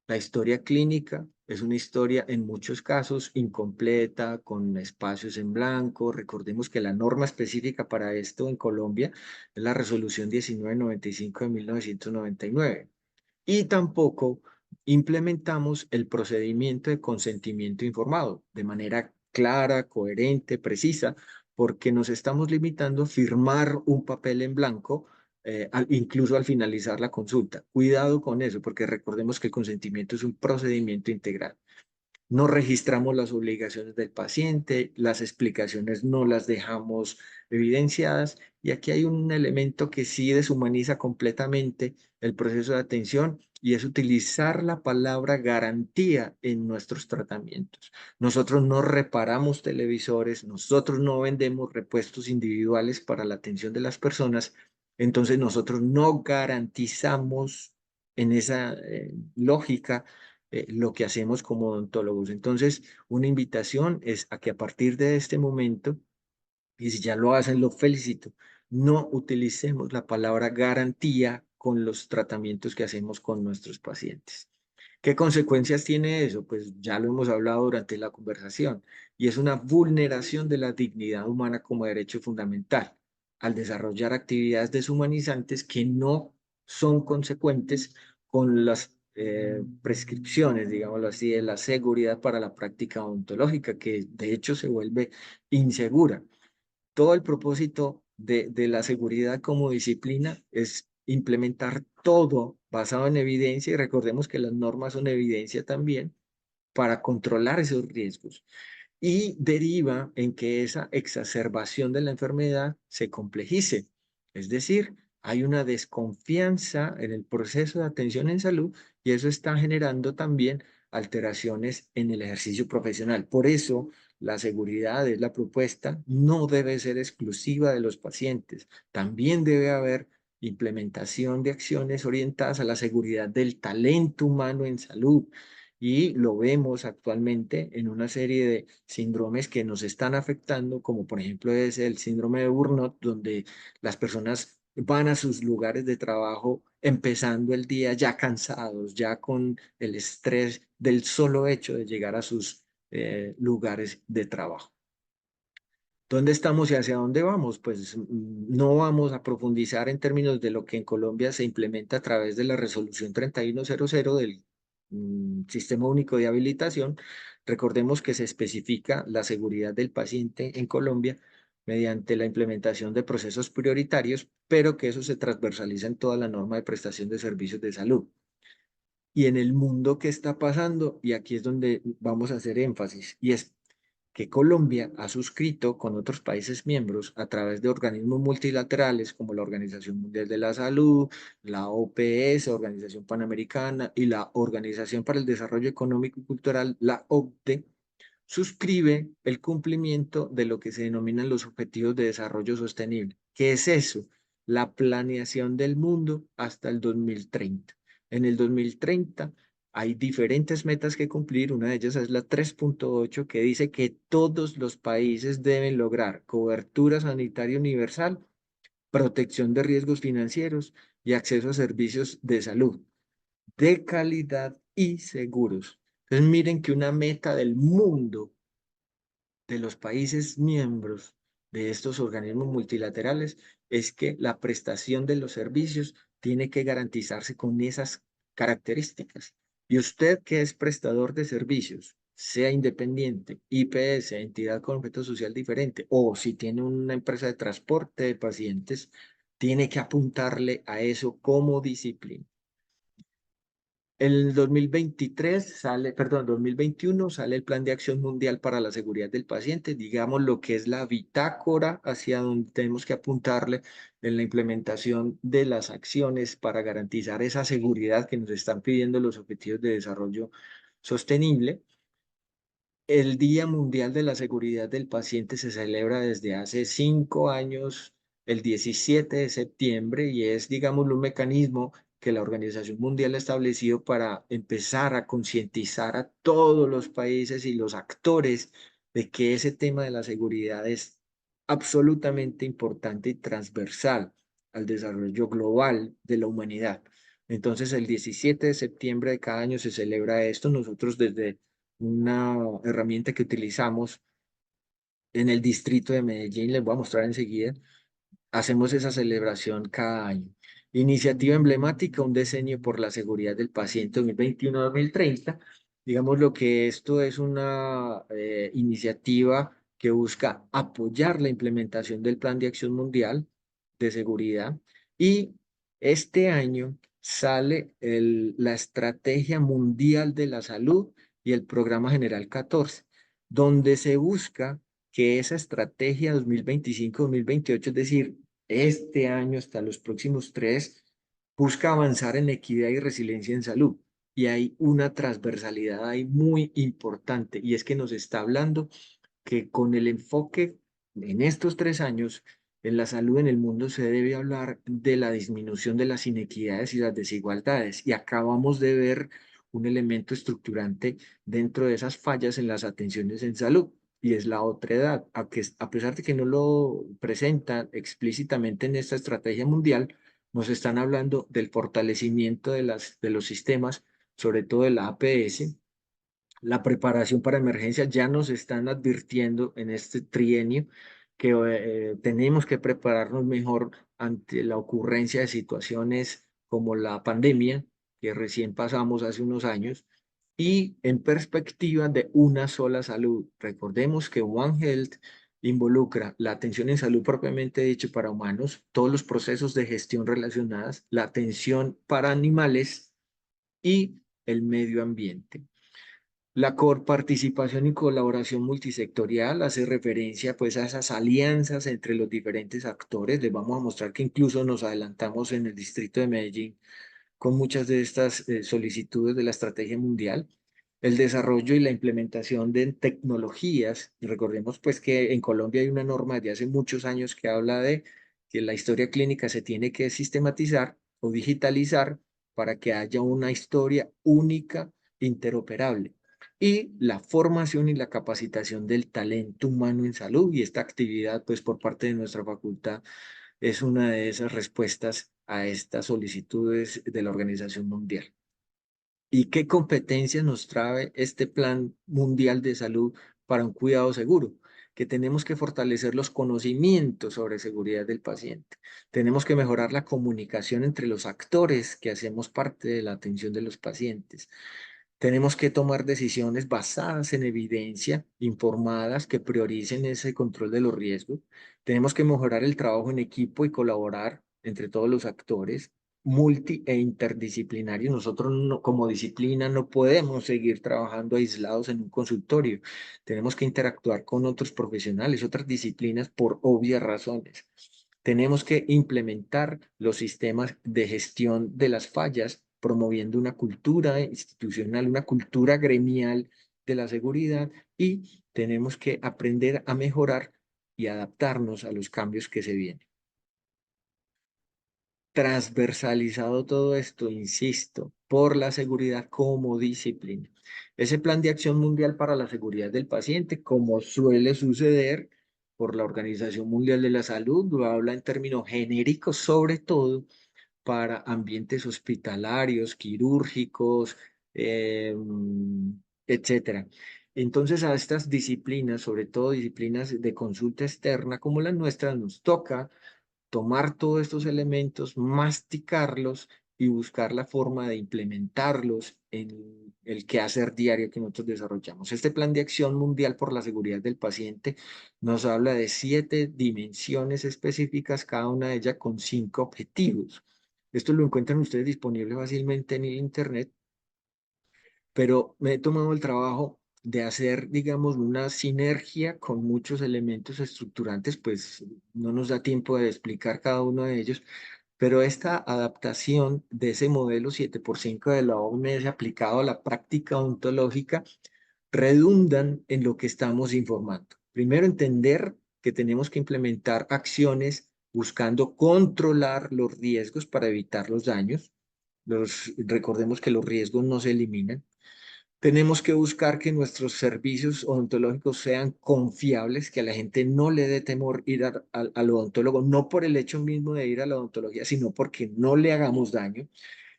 La historia clínica es una historia en muchos casos incompleta, con espacios en blanco. Recordemos que la norma específica para esto en Colombia es la Resolución 1995 de 1999. Y tampoco implementamos el procedimiento de consentimiento informado de manera clara, coherente, precisa, porque nos estamos limitando a firmar un papel en blanco, incluso al finalizar la consulta. Cuidado con eso, porque recordemos que el consentimiento es un procedimiento integral. No registramos las obligaciones del paciente, las explicaciones no las dejamos evidenciadas, y aquí hay un elemento que sí deshumaniza completamente el proceso de atención, y es utilizar la palabra garantía en nuestros tratamientos. Nosotros no reparamos televisores, nosotros no vendemos repuestos individuales para la atención de las personas, entonces nosotros no garantizamos en esa lógica lo que hacemos como odontólogos. Entonces, una invitación es a que a partir de este momento, y si ya lo hacen, lo felicito, no utilicemos la palabra garantía con los tratamientos que hacemos con nuestros pacientes. ¿Qué consecuencias tiene eso? Pues ya lo hemos hablado durante la conversación, y es una vulneración de la dignidad humana como derecho fundamental, al desarrollar actividades deshumanizantes que no son consecuentes con las prescripciones, digámoslo así, de la seguridad para la práctica odontológica, que de hecho se vuelve insegura. Todo el propósito de la seguridad como disciplina es implementar todo basado en evidencia, y recordemos que las normas son evidencia también para controlar esos riesgos, y deriva en que esa exacerbación de la enfermedad se complejice. Es decir, hay una desconfianza en el proceso de atención en salud, y eso está generando también alteraciones en el ejercicio profesional. Por eso, la seguridad es la propuesta, no debe ser exclusiva de los pacientes. También debe haber implementación de acciones orientadas a la seguridad del talento humano en salud. Y lo vemos actualmente en una serie de síndromes que nos están afectando, como por ejemplo es el síndrome de burnout, donde las personas van a sus lugares de trabajo empezando el día ya cansados, ya con el estrés del solo hecho de llegar a sus lugares de trabajo. ¿Dónde estamos y hacia dónde vamos? Pues no vamos a profundizar en términos de lo que en Colombia se implementa a través de la resolución 3100 del Sistema Único de Habilitación. Recordemos que se especifica la seguridad del paciente en Colombia mediante la implementación de procesos prioritarios, pero que eso se transversaliza en toda la norma de prestación de servicios de salud. Y en el mundo, ¿qué está pasando? Y aquí es donde vamos a hacer énfasis, y es que Colombia ha suscrito con otros países miembros a través de organismos multilaterales como la Organización Mundial de la Salud, la OPS, Organización Panamericana, y la Organización para el Desarrollo Económico y Cultural, la OCDE, suscribe el cumplimiento de lo que se denominan los Objetivos de Desarrollo Sostenible. ¿Qué es eso? La planeación del mundo hasta el 2030. En el 2030 hay diferentes metas que cumplir. Una de ellas es la 3.8, que dice que todos los países deben lograr cobertura sanitaria universal, protección de riesgos financieros y acceso a servicios de salud de calidad y seguros. Entonces miren que una meta del mundo, de los países miembros de estos organismos multilaterales, es que la prestación de los servicios tiene que garantizarse con esas características. Y usted que es prestador de servicios, sea independiente, IPS, entidad con objeto social diferente, o si tiene una empresa de transporte de pacientes, tiene que apuntarle a eso como disciplina. El 2023 sale, perdón, 2021 sale el Plan de Acción Mundial para la Seguridad del Paciente, digamos lo que es la bitácora hacia donde tenemos que apuntarle en la implementación de las acciones para garantizar esa seguridad que nos están pidiendo los Objetivos de Desarrollo Sostenible. El Día Mundial de la Seguridad del Paciente se celebra desde hace 5 años, el 17 de septiembre, y es, digamos, un mecanismo que la Organización Mundial ha establecido para empezar a concientizar a todos los países y los actores de que ese tema de la seguridad es absolutamente importante y transversal al desarrollo global de la humanidad. Entonces, el 17 de septiembre de cada año se celebra esto. Nosotros desde una herramienta que utilizamos en el distrito de Medellín, les voy a mostrar enseguida, hacemos esa celebración cada año. Iniciativa emblemática, un diseño por la seguridad del paciente 2021-2030. Digamos lo que esto es una iniciativa que busca apoyar la implementación del Plan de Acción Mundial de Seguridad, y este año sale la Estrategia Mundial de la Salud y el Programa General 14, donde se busca que esa estrategia 2025-2028, es decir, este año hasta los próximos 3, busca avanzar en equidad y resiliencia en salud. Y hay una transversalidad ahí muy importante, y es que nos está hablando que con el enfoque en estos 3 años en la salud en el mundo se debe hablar de la disminución de las inequidades y las desigualdades. Y acabamos de ver un elemento estructurante dentro de esas fallas en las atenciones en salud, y es la otra edad. A pesar de que no lo presentan explícitamente en esta estrategia mundial, nos están hablando del fortalecimiento de los sistemas, sobre todo de la APS, la preparación para emergencias. Ya nos están advirtiendo en este trienio que tenemos que prepararnos mejor ante la ocurrencia de situaciones como la pandemia que recién pasamos hace unos años, y en perspectiva de una sola salud. Recordemos que One Health involucra la atención en salud propiamente dicho para humanos, todos los procesos de gestión relacionadas, la atención para animales y el medio ambiente. La coparticipación y colaboración multisectorial hace referencia pues a esas alianzas entre los diferentes actores. Les vamos a mostrar que incluso nos adelantamos en el distrito de Medellín con muchas de estas solicitudes de la estrategia mundial. El desarrollo y la implementación de tecnologías. Y recordemos pues que en Colombia hay una norma de hace muchos años que habla de que la historia clínica se tiene que sistematizar o digitalizar para que haya una historia única, interoperable. Y la formación y la capacitación del talento humano en salud, y esta actividad pues por parte de nuestra facultad es una de esas respuestas a estas solicitudes de la Organización Mundial. ¿Y qué competencias nos trae este Plan Mundial de Salud para un cuidado seguro? Que tenemos que fortalecer los conocimientos sobre seguridad del paciente. Tenemos que mejorar la comunicación entre los actores que hacemos parte de la atención de los pacientes. Tenemos que tomar decisiones basadas en evidencia, informadas, que prioricen ese control de los riesgos. Tenemos que mejorar el trabajo en equipo y colaborar entre todos los actores, multi e interdisciplinarios. Nosotros como disciplina no podemos seguir trabajando aislados en un consultorio. Tenemos que interactuar con otros profesionales, otras disciplinas, por obvias razones. Tenemos que implementar los sistemas de gestión de las fallas, promoviendo una cultura institucional, una cultura gremial de la seguridad, y tenemos que aprender a mejorar y adaptarnos a los cambios que se vienen. Transversalizado todo esto, insisto, por la seguridad como disciplina. Ese Plan de Acción Mundial para la Seguridad del Paciente, como suele suceder por la Organización Mundial de la Salud, lo habla en términos genéricos, sobre todo para ambientes hospitalarios, quirúrgicos, etcétera. Entonces, a estas disciplinas, sobre todo disciplinas de consulta externa como las nuestras, nos toca tomar todos estos elementos, masticarlos y buscar la forma de implementarlos en el quehacer diario que nosotros desarrollamos. Este Plan de Acción Mundial por la Seguridad del Paciente nos habla de 7 dimensiones específicas, cada una de ellas con 5 objetivos. Esto lo encuentran ustedes disponible fácilmente en el Internet, pero me he tomado el trabajo de hacer, digamos, una sinergia con muchos elementos estructurantes, pues no nos da tiempo de explicar cada uno de ellos, pero esta adaptación de ese modelo 7x5 de la OMS aplicado a la práctica odontológica redundan en lo que estamos informando. Primero, entender que tenemos que implementar acciones buscando controlar los riesgos para evitar los daños. Recordemos que los riesgos no se eliminan. Tenemos que buscar que nuestros servicios odontológicos sean confiables, que a la gente no le dé temor ir al odontólogo, no por el hecho mismo de ir a la odontología, sino porque no le hagamos daño.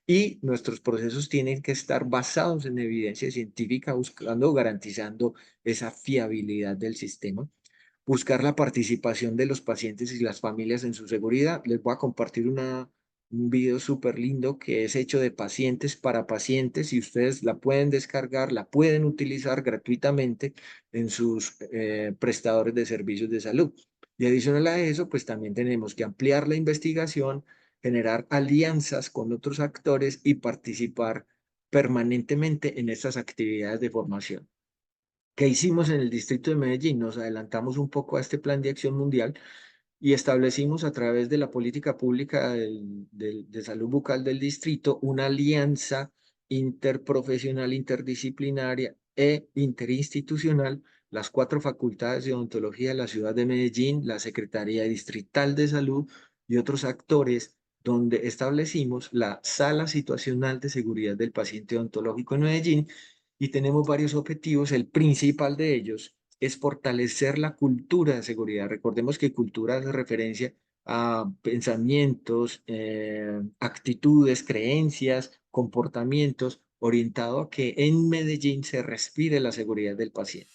Y nuestros procesos tienen que estar basados en evidencia científica, buscando o garantizando esa fiabilidad del sistema. Buscar la participación de los pacientes y las familias en su seguridad. Les voy a compartir un video súper lindo que es hecho de pacientes para pacientes y ustedes la pueden descargar, la pueden utilizar gratuitamente en sus prestadores de servicios de salud. Y adicional a eso, pues también tenemos que ampliar la investigación, generar alianzas con otros actores y participar permanentemente en estas actividades de formación. ¿Qué hicimos en el distrito de Medellín? Nos adelantamos un poco a este plan de acción mundial y establecimos a través de la política pública de salud bucal del distrito una alianza interprofesional, interdisciplinaria e interinstitucional, las 4 facultades de odontología de la ciudad de Medellín, la Secretaría Distrital de Salud y otros actores, donde establecimos la Sala Situacional de Seguridad del Paciente Odontológico en Medellín y tenemos varios objetivos. El principal de ellos es fortalecer la cultura de seguridad. Recordemos que cultura hace referencia a pensamientos, actitudes, creencias, comportamientos, orientado a que en Medellín se respire la seguridad del paciente.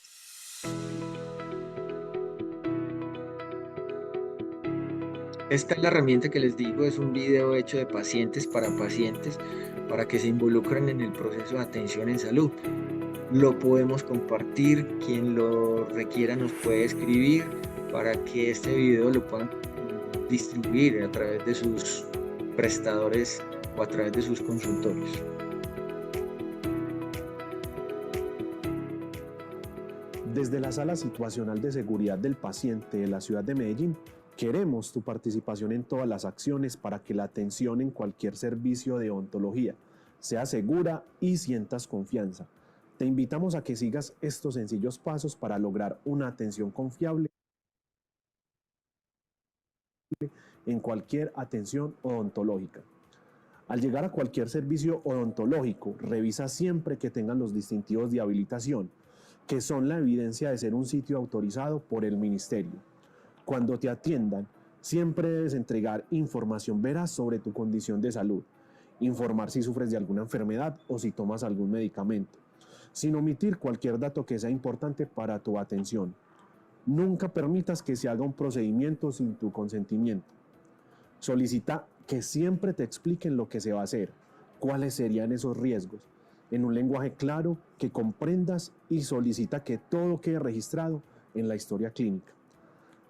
Esta es la herramienta que les digo, es un video hecho de pacientes para que se involucren en el proceso de atención en salud. Lo podemos compartir, quien lo requiera nos puede escribir para que este video lo puedan distribuir a través de sus prestadores o a través de sus consultorios. Desde la Sala Situacional de Seguridad del Paciente de la ciudad de Medellín, queremos tu participación en todas las acciones para que la atención en cualquier servicio de odontología sea segura y sientas confianza. Te invitamos a que sigas estos sencillos pasos para lograr una atención confiable en cualquier atención odontológica. Al llegar a cualquier servicio odontológico, revisa siempre que tengan los distintivos de habilitación, que son la evidencia de ser un sitio autorizado por el Ministerio. Cuando te atiendan, siempre debes entregar información veraz sobre tu condición de salud, informar si sufres de alguna enfermedad o si tomas algún medicamento, sin omitir cualquier dato que sea importante para tu atención. Nunca permitas que se haga un procedimiento sin tu consentimiento. Solicita que siempre te expliquen lo que se va a hacer, cuáles serían esos riesgos, en un lenguaje claro que comprendas, y solicita que todo quede registrado en la historia clínica.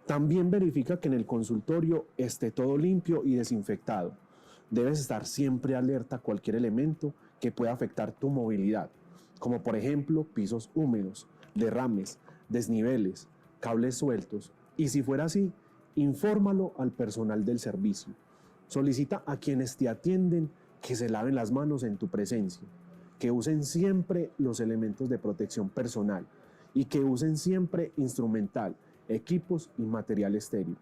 También verifica que en el consultorio esté todo limpio y desinfectado. Debes estar siempre alerta a cualquier elemento que pueda afectar tu movilidad, como por ejemplo pisos húmedos, derrames, desniveles, cables sueltos, y si fuera así, infórmalo al personal del servicio. Solicita a quienes te atienden que se laven las manos en tu presencia, que usen siempre los elementos de protección personal y que usen siempre instrumental, equipos y material estéril.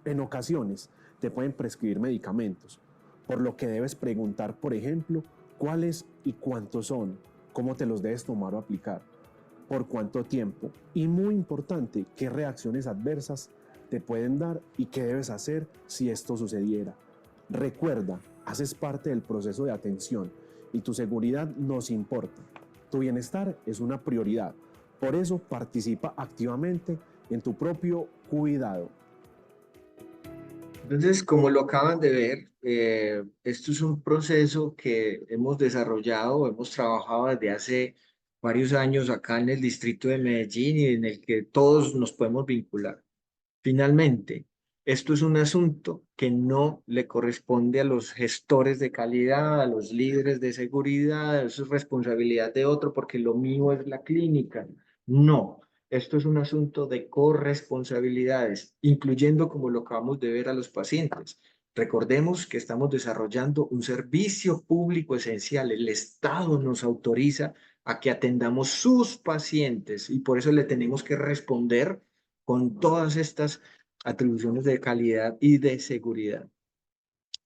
En ocasiones te pueden prescribir medicamentos, por lo que debes preguntar, por ejemplo, cuáles y cuántos son, cómo te los debes tomar o aplicar, por cuánto tiempo y, muy importante, qué reacciones adversas te pueden dar y qué debes hacer si esto sucediera. Recuerda, haces parte del proceso de atención y tu seguridad nos importa. Tu bienestar es una prioridad, por eso participa activamente en tu propio cuidado. Entonces, como lo acaban de ver, esto es un proceso que hemos desarrollado, hemos trabajado desde hace varios años acá en el distrito de Medellín y en el que todos nos podemos vincular. Finalmente, esto es un asunto que no le corresponde a los gestores de calidad, a los líderes de seguridad, eso es responsabilidad de otro porque lo mío es la clínica. No, esto es un asunto de corresponsabilidades, incluyendo, como lo acabamos de ver, a los pacientes. Recordemos que estamos desarrollando un servicio público esencial. El Estado nos autoriza a que atendamos sus pacientes y por eso le tenemos que responder con todas estas atribuciones de calidad y de seguridad.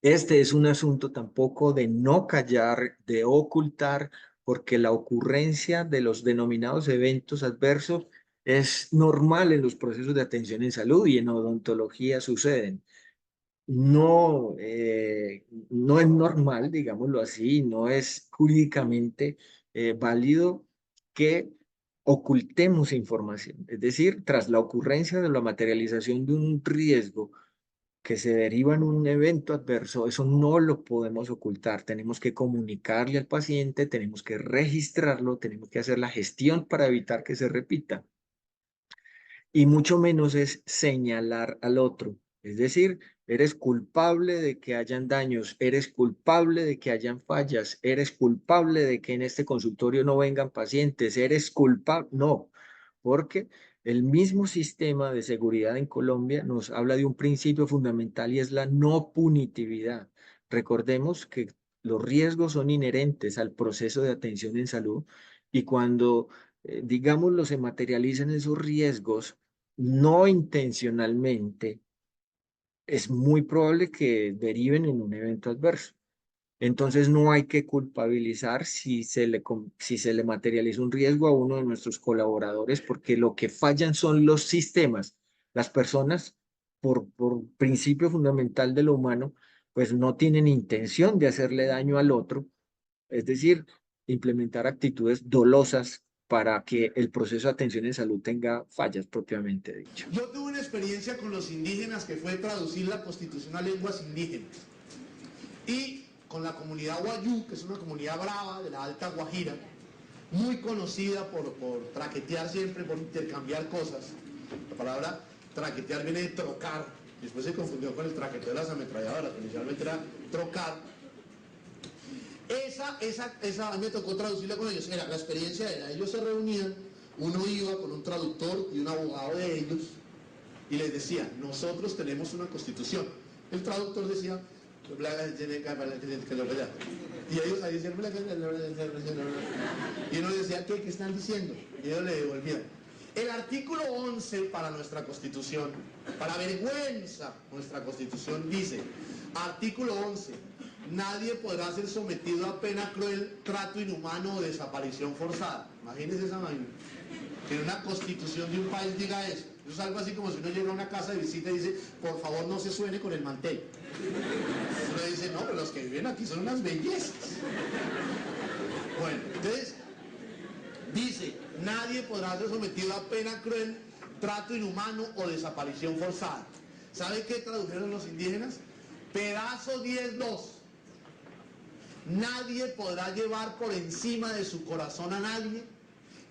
Este es un asunto tampoco de no callar, de ocultar, porque la ocurrencia de los denominados eventos adversos es normal en los procesos de atención en salud y en odontología suceden. No, no es normal, digámoslo así, no es jurídicamente válido que ocultemos información. Es decir, tras la ocurrencia de la materialización de un riesgo que se deriva en un evento adverso, eso no lo podemos ocultar. Tenemos que comunicarle al paciente, tenemos que registrarlo, tenemos que hacer la gestión para evitar que se repita. Y mucho menos es señalar al otro. Es decir, eres culpable de que hayan daños, eres culpable de que hayan fallas, eres culpable de que en este consultorio no vengan pacientes, eres culpable. No, porque el mismo sistema de seguridad en Colombia nos habla de un principio fundamental y es la no punitividad. Recordemos que los riesgos son inherentes al proceso de atención en salud y cuando, digámoslo, se materializan esos riesgos, no intencionalmente, es muy probable que deriven en un evento adverso. Entonces no hay que culpabilizar si se le materializa un riesgo a uno de nuestros colaboradores, porque lo que fallan son los sistemas. Las personas, por principio fundamental de lo humano, pues no tienen intención de hacerle daño al otro, es decir, implementar actitudes dolosas para que el proceso de atención en salud tenga fallas propiamente dicho. Yo tuve una experiencia con los indígenas que fue traducir la Constitución a lenguas indígenas. Y con la comunidad Wayuu, que es una comunidad brava de la Alta Guajira, muy conocida por traquetear siempre, por intercambiar cosas. La palabra traquetear viene de trocar, después se confundió con el traqueteo de las ametralladoras, que inicialmente era trocar. Esa a mí me tocó traducirla con ellos. Era, la experiencia era, ellos se reunían, uno iba con un traductor y un abogado de ellos y les decía, nosotros tenemos una constitución. El traductor decía, y ellos ahí decían, y uno decía, ¿qué están diciendo? Y ellos le devolvían. El artículo 11 para nuestra constitución, para vergüenza nuestra constitución dice, artículo 11, nadie podrá ser sometido a pena cruel, trato inhumano o desaparición forzada. Imagínense esa vaina. Que en una constitución de un país diga eso. Eso es algo así como si uno llega a una casa de visita y dice, por favor no se suene con el mantel. Uno dice, no, pero los que viven aquí son unas bellezas. Bueno, entonces, dice, nadie podrá ser sometido a pena cruel, trato inhumano o desaparición forzada. ¿Sabe qué tradujeron los indígenas? Pedazo 10.2. Nadie podrá llevar por encima de su corazón a nadie,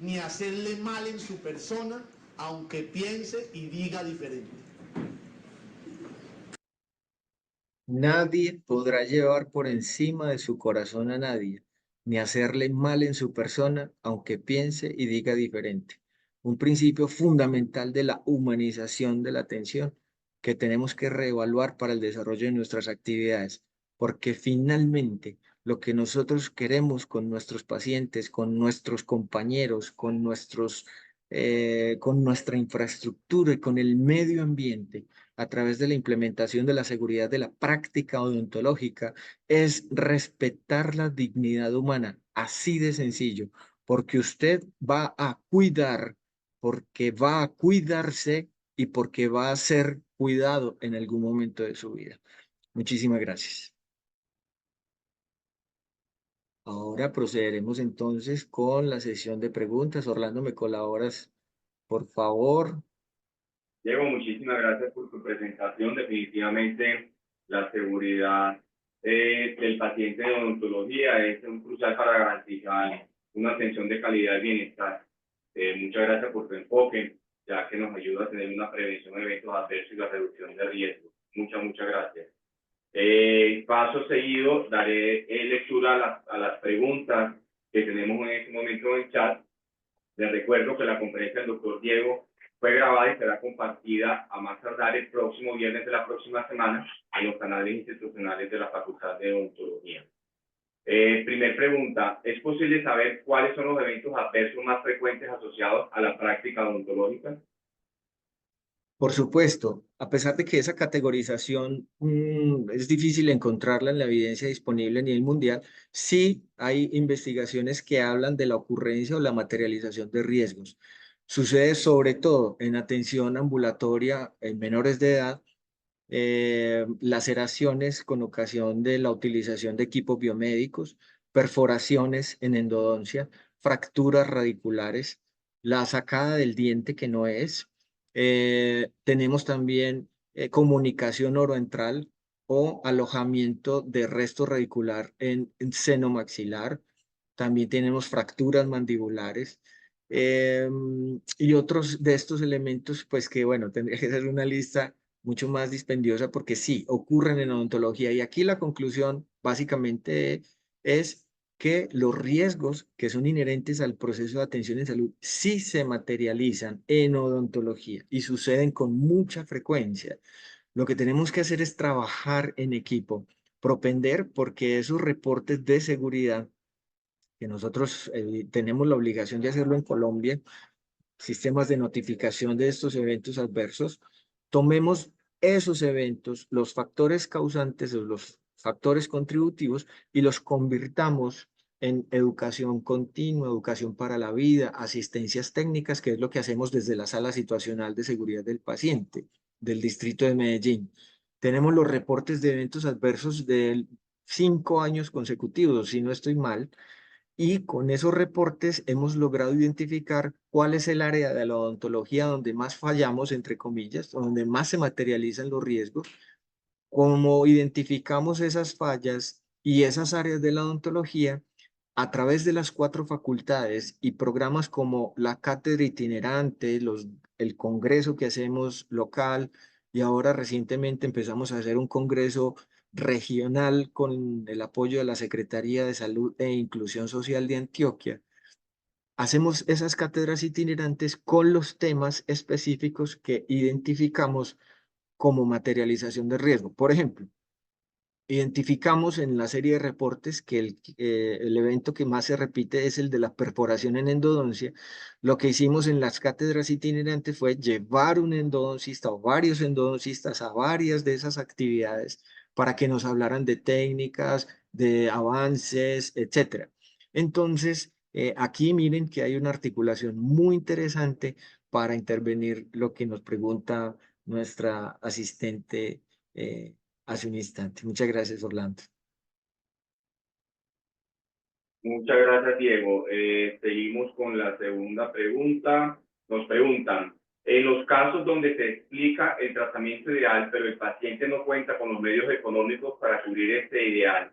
ni hacerle mal en su persona, aunque piense y diga diferente. Nadie podrá llevar por encima de su corazón a nadie, ni hacerle mal en su persona, aunque piense y diga diferente. Un principio fundamental de la humanización de la atención que tenemos que reevaluar para el desarrollo de nuestras actividades, porque finalmente lo que nosotros queremos con nuestros pacientes, con nuestros compañeros, con nuestra infraestructura y con el medio ambiente, a través de la implementación de la seguridad de la práctica odontológica, es respetar la dignidad humana, así de sencillo, porque usted va a cuidar, porque va a cuidarse y porque va a ser cuidado en algún momento de su vida. Muchísimas gracias. Ahora procederemos entonces con la sesión de preguntas. Orlando, ¿me colaboras, por favor? Diego, muchísimas gracias por tu presentación. Definitivamente la seguridad del paciente de odontología es un crucial para garantizar una atención de calidad y bienestar. Muchas gracias por tu enfoque, ya que nos ayuda a tener una prevención de eventos adversos y la reducción de riesgos. Muchas gracias. Paso seguido, daré lectura a las preguntas que tenemos en este momento en el chat. Les recuerdo que la conferencia del doctor Diego fue grabada y será compartida a más tardar el próximo viernes de la próxima semana en los canales institucionales de la Facultad de Odontología. Primer pregunta, ¿es posible saber cuáles son los eventos adversos más frecuentes asociados a la práctica odontológica? Por supuesto, a pesar de que esa categorización es difícil encontrarla en la evidencia disponible a nivel mundial, sí hay investigaciones que hablan de la ocurrencia o la materialización de riesgos. Sucede sobre todo en atención ambulatoria en menores de edad, laceraciones con ocasión de la utilización de equipos biomédicos, perforaciones en endodoncia, fracturas radiculares, la sacada del diente que no es. Tenemos también comunicación oroentral o alojamiento de resto radicular en seno maxilar. También tenemos fracturas mandibulares. Y otros de estos elementos, pues que bueno, tendría que ser una lista mucho más dispendiosa porque sí, ocurren en odontología. Y aquí la conclusión básicamente es que los riesgos que son inherentes al proceso de atención en salud sí se materializan en odontología y suceden con mucha frecuencia. Lo que tenemos que hacer es trabajar en equipo, propender porque esos reportes de seguridad que nosotros tenemos la obligación de hacerlo en Colombia, sistemas de notificación de estos eventos adversos, tomemos esos eventos, los factores causantes o los factores contributivos y los convirtamos en educación continua, educación para la vida, asistencias técnicas, que es lo que hacemos desde la Sala Situacional de Seguridad del Paciente del Distrito de Medellín. Tenemos los reportes de eventos adversos de 5 años consecutivos, si no estoy mal, y con esos reportes hemos logrado identificar cuál es el área de la odontología donde más fallamos, entre comillas, donde más se materializan los riesgos. Como identificamos esas fallas y esas áreas de la odontología, a través de las 4 facultades y programas como la cátedra itinerante, el congreso que hacemos local, y ahora recientemente empezamos a hacer un congreso regional con el apoyo de la Secretaría de Salud e Inclusión Social de Antioquia. Hacemos esas cátedras itinerantes con los temas específicos que identificamos como materialización de riesgo. Por ejemplo, identificamos en la serie de reportes que el evento que más se repite es el de la perforación en endodoncia. Lo que hicimos en las cátedras itinerantes fue llevar un endodoncista o varios endodoncistas a varias de esas actividades para que nos hablaran de técnicas, de avances, etc. Entonces, aquí miren que hay una articulación muy interesante para intervenir lo que nos pregunta nuestra asistente hace un instante. Muchas gracias, Orlando. Muchas gracias, Diego. Seguimos con la segunda pregunta. Nos preguntan, en los casos donde se explica el tratamiento ideal, pero el paciente no cuenta con los medios económicos para cubrir este ideal,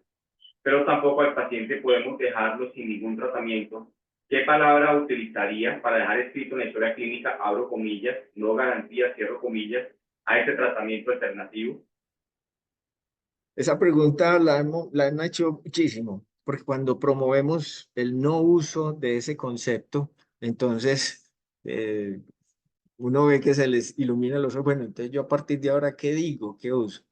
pero tampoco al paciente podemos dejarlo sin ningún tratamiento, ¿qué palabra utilizaría para dejar escrito en la historia clínica, abro comillas, no garantía, cierro comillas, a este tratamiento alternativo? Esa pregunta la han hecho muchísimo, porque cuando promovemos el no uso de ese concepto, entonces uno ve que se les ilumina los ojos. Bueno, entonces yo a partir de ahora, ¿qué digo? ¿Qué uso?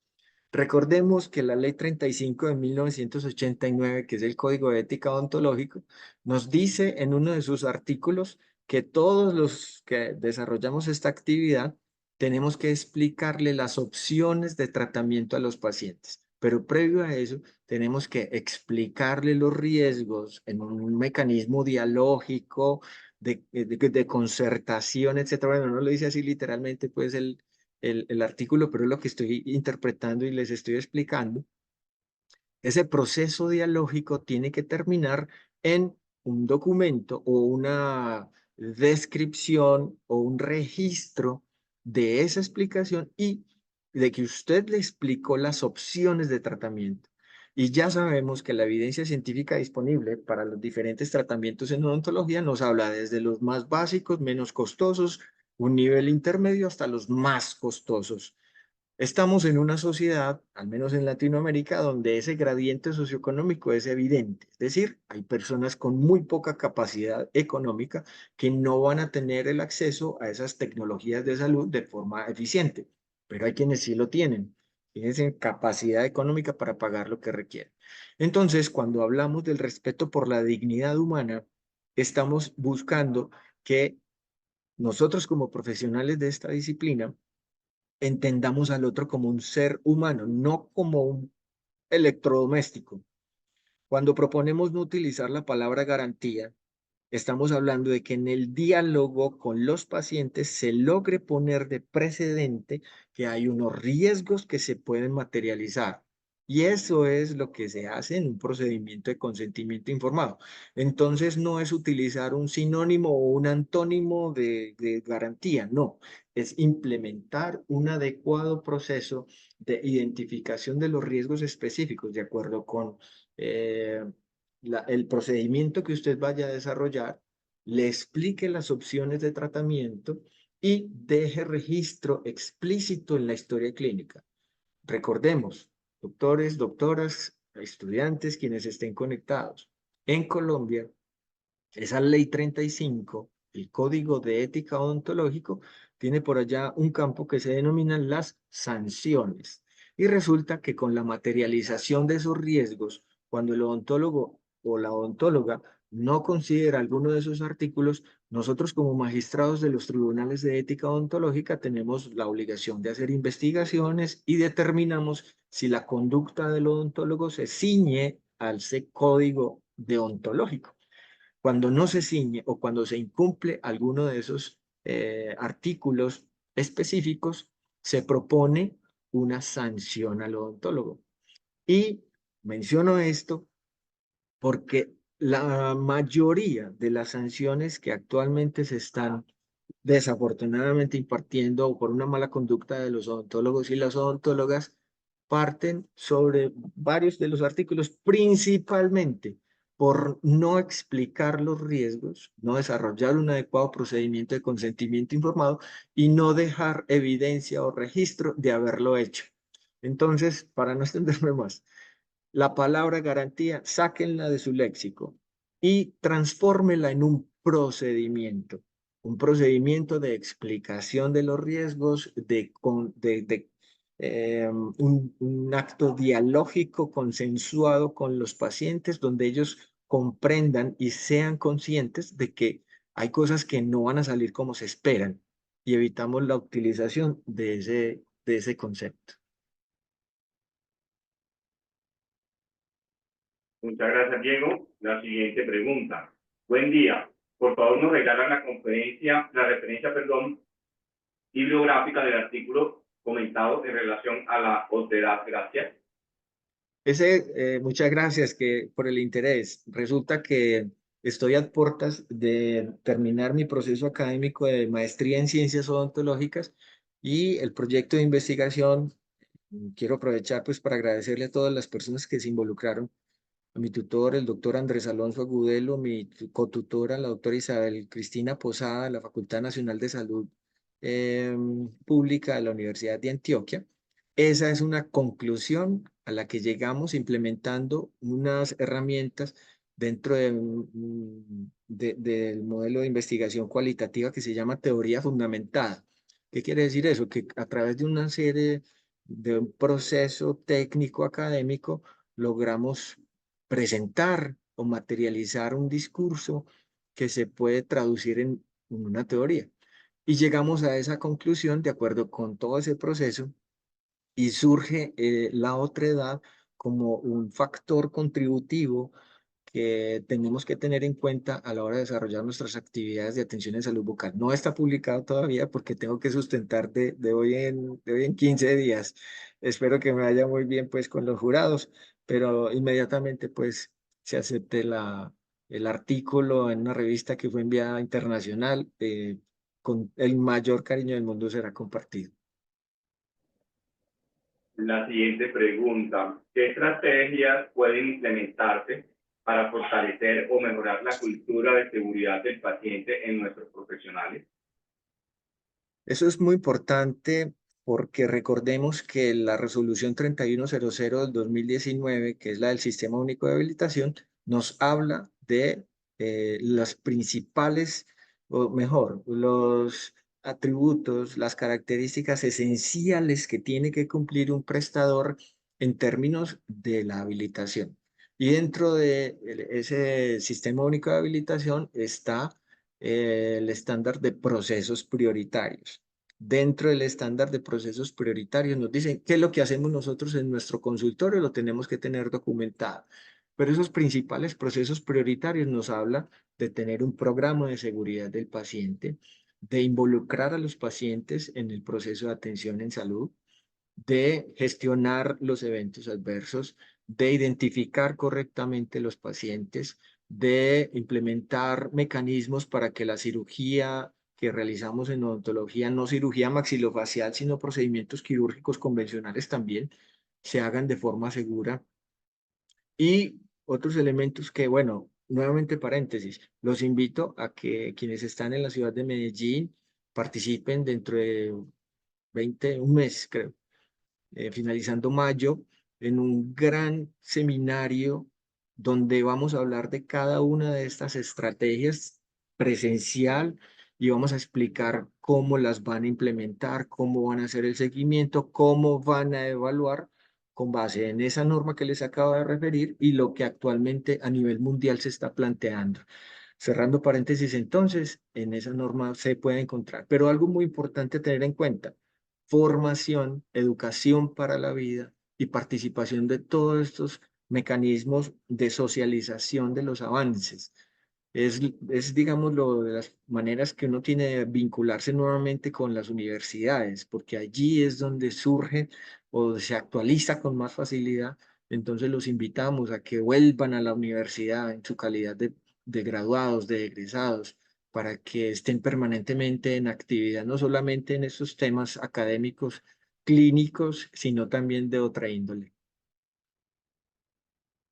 Recordemos que la Ley 35 de 1989, que es el Código de Ética Odontológico, nos dice en uno de sus artículos que todos los que desarrollamos esta actividad tenemos que explicarle las opciones de tratamiento a los pacientes. Pero previo a eso, tenemos que explicarle los riesgos en un mecanismo dialógico, de concertación, etcétera. Bueno, no lo dice así literalmente, pues el artículo, pero es lo que estoy interpretando y les estoy explicando. Ese proceso dialógico tiene que terminar en un documento o una descripción o un registro de esa explicación y de que usted le explicó las opciones de tratamiento. Y ya sabemos que la evidencia científica disponible para los diferentes tratamientos en odontología nos habla desde los más básicos, menos costosos, un nivel intermedio, hasta los más costosos. Estamos en una sociedad, al menos en Latinoamérica, donde ese gradiente socioeconómico es evidente. Es decir, hay personas con muy poca capacidad económica que no van a tener el acceso a esas tecnologías de salud de forma eficiente, pero hay quienes sí lo tienen. Tienen capacidad económica para pagar lo que requieren. Entonces, cuando hablamos del respeto por la dignidad humana, estamos buscando que nosotros como profesionales de esta disciplina entendamos al otro como un ser humano, no como un electrodoméstico. Cuando proponemos no utilizar la palabra garantía, estamos hablando de que en el diálogo con los pacientes se logre poner de precedente que hay unos riesgos que se pueden materializar. Y eso es lo que se hace en un procedimiento de consentimiento informado. Entonces no es utilizar un sinónimo o un antónimo de garantía, no. Es implementar un adecuado proceso de identificación de los riesgos específicos de acuerdo con el procedimiento que usted vaya a desarrollar, le explique las opciones de tratamiento y deje registro explícito en la historia clínica. Recordemos, doctores, doctoras, estudiantes, quienes estén conectados. En Colombia, esa ley 35, el Código de Ética Odontológico, tiene por allá un campo que se denominan las sanciones. Y resulta que con la materialización de esos riesgos, cuando el odontólogo o la odontóloga no considera alguno de esos artículos, nosotros como magistrados de los tribunales de ética odontológica tenemos la obligación de hacer investigaciones y determinamos si la conducta del odontólogo se ciñe al código deontológico. Cuando no se ciñe o cuando se incumple alguno de esos artículos específicos, se propone una sanción al odontólogo. Y menciono esto porque la mayoría de las sanciones que actualmente se están desafortunadamente impartiendo por una mala conducta de los odontólogos y las odontólogas parten sobre varios de los artículos, principalmente por no explicar los riesgos, no desarrollar un adecuado procedimiento de consentimiento informado y no dejar evidencia o registro de haberlo hecho. Entonces, para no extenderme más, la palabra garantía, sáquenla de su léxico y transfórmela en un procedimiento de explicación de los riesgos, un acto dialógico consensuado con los pacientes, donde ellos comprendan y sean conscientes de que hay cosas que no van a salir como se esperan y evitamos la utilización de ese concepto. Muchas gracias, Diego. La siguiente pregunta. Buen día. Por favor, nos regalan la referencia, bibliográfica del artículo comentado en relación a la otredad. Gracias. Muchas gracias por el interés. Resulta que estoy a puertas de terminar mi proceso académico de maestría en ciencias odontológicas y el proyecto de investigación. Quiero aprovechar pues para agradecerle a todas las personas que se involucraron, a mi tutor, el doctor Andrés Alonso Agudelo, mi cotutora, la doctora Isabel Cristina Posada, de la Facultad Nacional de Salud Pública de la Universidad de Antioquia. Esa es una conclusión a la que llegamos implementando unas herramientas dentro del modelo de investigación cualitativa que se llama teoría fundamentada. ¿Qué quiere decir eso? Que a través de una serie, de un proceso técnico académico, logramos presentar o materializar un discurso que se puede traducir en una teoría. Y llegamos a esa conclusión de acuerdo con todo ese proceso y surge la otredad como un factor contributivo que tenemos que tener en cuenta a la hora de desarrollar nuestras actividades de atención en salud bucal. No está publicado todavía porque tengo que sustentar de hoy en 15 días. Espero que me vaya muy bien pues con los jurados, pero inmediatamente pues se acepte el artículo en una revista que fue enviada internacional, con el mayor cariño del mundo será compartido. La siguiente pregunta, ¿qué estrategias pueden implementarse para fortalecer o mejorar la cultura de seguridad del paciente en nuestros profesionales? Eso es muy importante porque recordemos que la resolución 3100 del 2019, que es la del Sistema Único de Habilitación, nos habla de las principales, o mejor, los atributos, las características esenciales que tiene que cumplir un prestador en términos de la habilitación. Y dentro de ese Sistema Único de Habilitación está el estándar de procesos prioritarios. Dentro del estándar de procesos prioritarios nos dicen qué es lo que hacemos nosotros en nuestro consultorio, lo tenemos que tener documentado. Pero esos principales procesos prioritarios nos habla de tener un programa de seguridad del paciente, de involucrar a los pacientes en el proceso de atención en salud, de gestionar los eventos adversos, de identificar correctamente los pacientes, de implementar mecanismos para que la cirugía que realizamos en odontología, no cirugía maxilofacial, sino procedimientos quirúrgicos convencionales también, se hagan de forma segura. Y otros elementos que, bueno, nuevamente paréntesis, los invito a que quienes están en la ciudad de Medellín participen dentro de un mes, creo, finalizando mayo, en un gran seminario donde vamos a hablar de cada una de estas estrategias presencial y vamos a explicar cómo las van a implementar, cómo van a hacer el seguimiento, cómo van a evaluar con base en esa norma que les acabo de referir y lo que actualmente a nivel mundial se está planteando. Cerrando paréntesis, entonces, en esa norma se puede encontrar. Pero algo muy importante a tener en cuenta, formación, educación para la vida y participación de todos estos mecanismos de socialización de los avances. Digamos, lo de las maneras que uno tiene de vincularse nuevamente con las universidades, porque allí es donde surge o se actualiza con más facilidad. Entonces los invitamos a que vuelvan a la universidad en su calidad de graduados, de egresados, para que estén permanentemente en actividad, no solamente en esos temas académicos, clínicos, sino también de otra índole.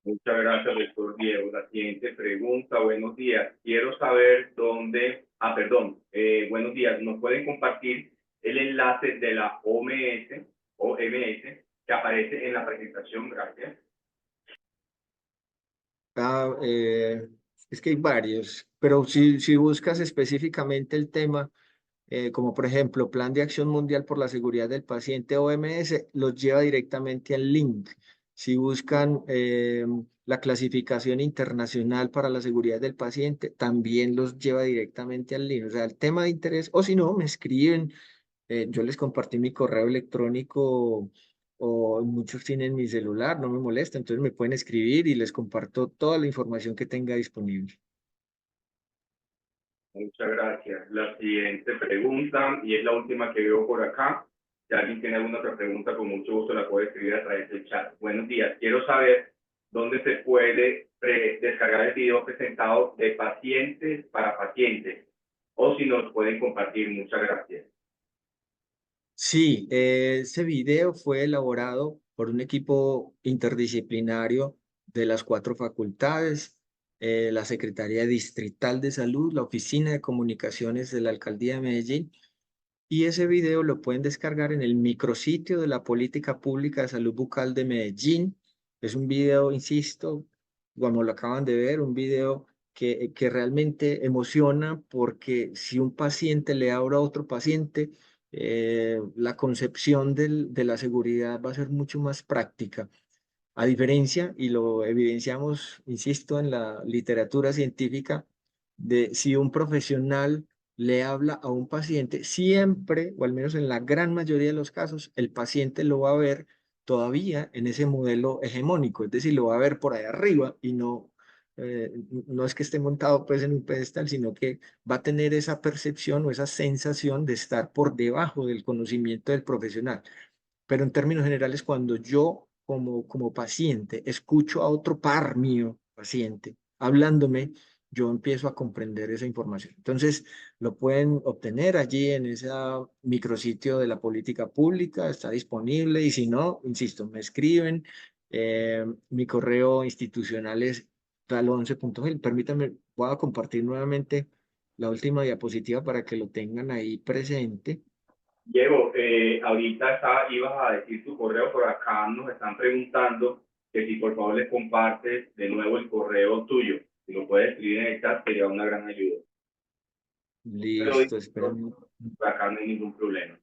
Muchas gracias, doctor Diego. La siguiente pregunta, buenos días. Quiero saber buenos días. ¿Nos pueden compartir el enlace de la OMS que aparece en la presentación? Gracias. Es que hay varios, pero si buscas específicamente el tema, como por ejemplo Plan de Acción Mundial por la Seguridad del Paciente, OMS, los lleva directamente al link. Si buscan la clasificación internacional para la seguridad del paciente, también los lleva directamente al link. O sea, el tema de interés, o si no, me escriben, yo les compartí mi correo electrónico o muchos tienen mi celular, no me molesta, entonces me pueden escribir y les comparto toda la información que tenga disponible. Muchas gracias. La siguiente pregunta, y es la última que veo por acá. Si alguien tiene alguna otra pregunta, con mucho gusto la puede escribir a través del chat. Buenos días. Quiero saber dónde se puede descargar el video presentado de pacientes para pacientes, o si nos pueden compartir. Muchas gracias. Sí, ese video fue elaborado por un equipo interdisciplinario de las 4 facultades, la Secretaría Distrital de Salud, la Oficina de Comunicaciones de la Alcaldía de Medellín, y ese video lo pueden descargar en el micrositio de la Política Pública de Salud Bucal de Medellín. Es un video, insisto, como lo acaban de ver, un video que realmente emociona porque si un paciente le habla a otro paciente, la concepción de la seguridad va a ser mucho más práctica. A diferencia, y lo evidenciamos, insisto, en la literatura científica, de si un profesional le habla a un paciente, siempre, o al menos en la gran mayoría de los casos, el paciente lo va a ver todavía en ese modelo hegemónico, es decir, lo va a ver por ahí arriba y no es que esté montado pues en un pedestal, sino que va a tener esa percepción o esa sensación de estar por debajo del conocimiento del profesional. Pero en términos generales, cuando yo como paciente escucho a otro par mío, paciente, hablándome, yo empiezo a comprender esa información. Entonces, lo pueden obtener allí en ese micrositio de la política pública, está disponible, y si no, insisto, me escriben. Mi correo institucional es tal11.gel. Permítanme, voy a compartir nuevamente la última diapositiva para que lo tengan ahí presente. Diego, ahorita ibas a decir tu correo, por acá nos están preguntando que si por favor les compartes de nuevo el correo tuyo. Si lo puedes escribir en el chat, sería una gran ayuda. Pero Listo, esperen, por acá no hay ningún problema.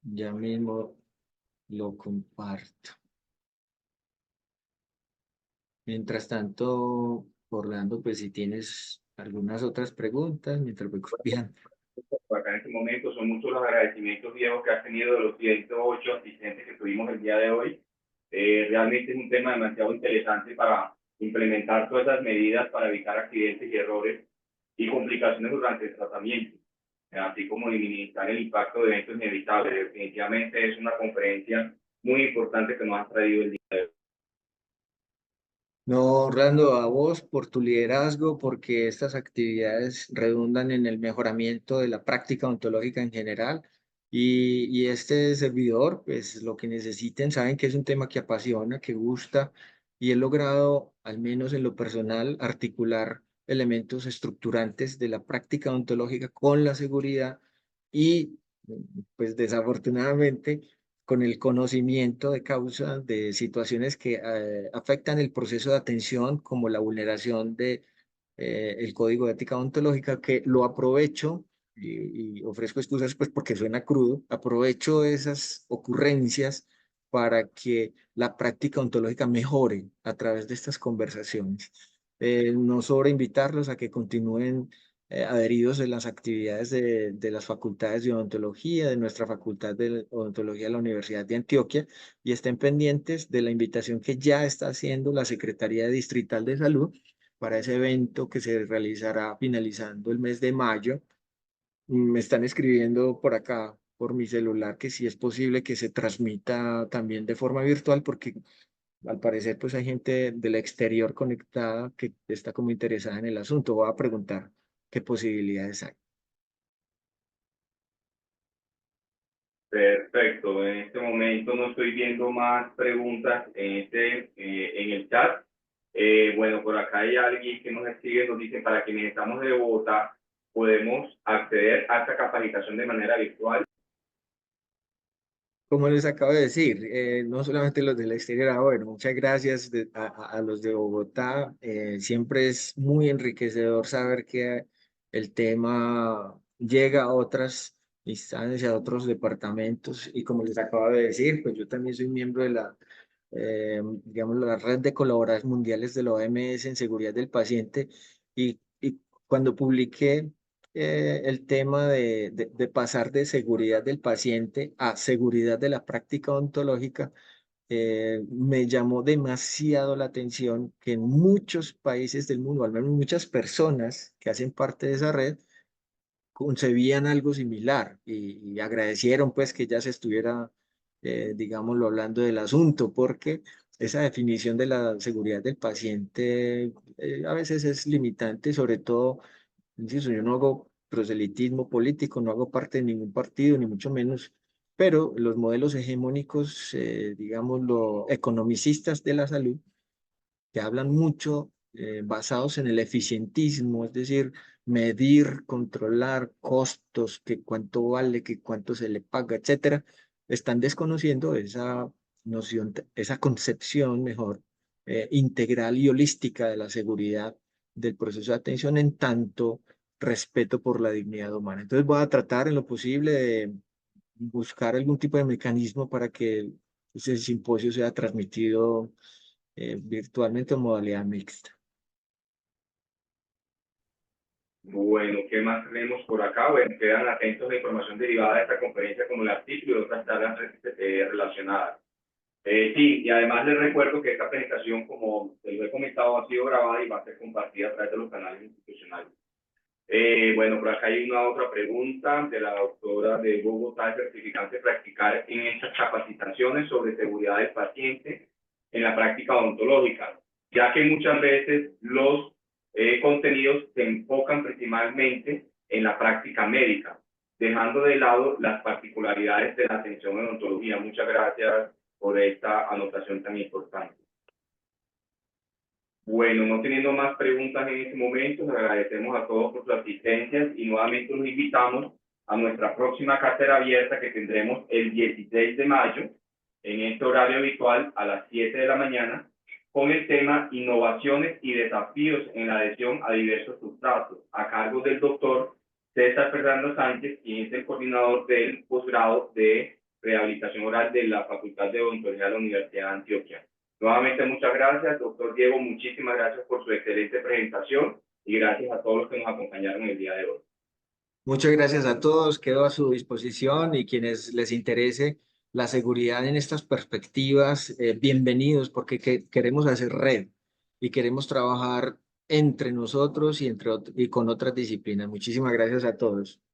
ya mismo lo comparto. Mientras tanto, Orlando, pues si tienes algunas otras preguntas, mientras voy copiando. Por acá en este momento son muchos los agradecimientos, Diego, que has tenido de los 108 asistentes que tuvimos el día de hoy. Realmente es un tema demasiado interesante para implementar todas esas medidas para evitar accidentes y errores y complicaciones durante el tratamiento, así como minimizar el impacto de eventos inevitables. Definitivamente es una conferencia muy importante que nos has traído el día de hoy. No, Orlando, a vos por tu liderazgo, porque estas actividades redundan en el mejoramiento de la práctica ontológica en general. Y este servidor, pues lo que necesiten, saben que es un tema que apasiona, que gusta, y he logrado, al menos en lo personal, articular elementos estructurantes de la práctica ontológica con la seguridad y, pues desafortunadamente, con el conocimiento de causa de situaciones que afectan el proceso de atención, como la vulneración de el código de ética ontológica, que lo aprovecho y ofrezco excusas pues porque suena crudo, aprovecho esas ocurrencias para que la práctica ontológica mejore a través de estas conversaciones. No sobra invitarlos a que continúen adheridos en las actividades de las facultades de odontología, de nuestra facultad de odontología de la Universidad de Antioquia, y estén pendientes de la invitación que ya está haciendo la Secretaría Distrital de Salud para ese evento que se realizará finalizando el mes de mayo. Me están escribiendo por acá, por mi celular, que si es posible que se transmita también de forma virtual, porque al parecer pues hay gente del exterior conectada que está como interesada en el asunto. Voy a preguntar qué posibilidades hay. Perfecto, en este momento no estoy viendo más preguntas en el chat. Bueno, por acá hay alguien que nos escribe, nos dice, para quienes estamos de Bogotá, podemos acceder a esta capacitación de manera virtual. Como les acabo de decir, no solamente los del exterior, bueno, muchas gracias a los de Bogotá. Siempre es muy enriquecedor saber que el tema llega a otras instancias, a otros departamentos, y como les acabo de decir, pues yo también soy miembro de digamos, la red de colaboradores mundiales de la OMS en seguridad del paciente, y cuando publiqué el tema de pasar de seguridad del paciente a seguridad de la práctica odontológica, me llamó demasiado la atención que en muchos países del mundo, al menos muchas personas que hacen parte de esa red, concebían algo similar y agradecieron pues que ya se estuviera, digámoslo, hablando del asunto, porque esa definición de la seguridad del paciente a veces es limitante, sobre todo. Insisto, yo no hago proselitismo político, no hago parte de ningún partido, ni mucho menos, pero los modelos hegemónicos, digámoslo, economicistas de la salud, que hablan mucho basados en el eficientismo, es decir, medir, controlar costos, que cuánto vale, que cuánto se le paga, etcétera, están desconociendo esa noción, esa concepción mejor integral y holística de la seguridad del proceso de atención en tanto respeto por la dignidad humana. Entonces voy a tratar en lo posible de buscar algún tipo de mecanismo para que ese simposio sea transmitido virtualmente en modalidad mixta. Bueno, ¿qué más tenemos por acá? Bueno, quedan atentos a la información derivada de esta conferencia como el artículo y otras tablas relacionadas. Sí, y además les recuerdo que esta presentación, como les he comentado, ha sido grabada y va a ser compartida a través de los canales institucionales. Bueno, por acá hay una otra pregunta de la doctora de Bogotá, certificante practicar en estas capacitaciones sobre seguridad del paciente en la práctica odontológica, ya que muchas veces los contenidos se enfocan principalmente en la práctica médica, dejando de lado las particularidades de la atención en odontología. Muchas gracias por esta anotación tan importante. Bueno, no teniendo más preguntas en este momento, les agradecemos a todos por su asistencia y nuevamente los invitamos a nuestra próxima cátedra abierta que tendremos el 16 de mayo en este horario habitual a las 7 de la mañana con el tema Innovaciones y desafíos en la adhesión a diversos sustratos, a cargo del doctor César Fernando Sánchez, quien es el coordinador del posgrado de rehabilitación oral de la Facultad de Odontología de la Universidad de Antioquia. Nuevamente, muchas gracias, doctor Diego, muchísimas gracias por su excelente presentación y gracias a todos los que nos acompañaron el día de hoy. Muchas gracias a todos, quedo a su disposición y quienes les interese la seguridad en estas perspectivas, bienvenidos porque queremos hacer red y queremos trabajar entre nosotros y con otras disciplinas. Muchísimas gracias a todos.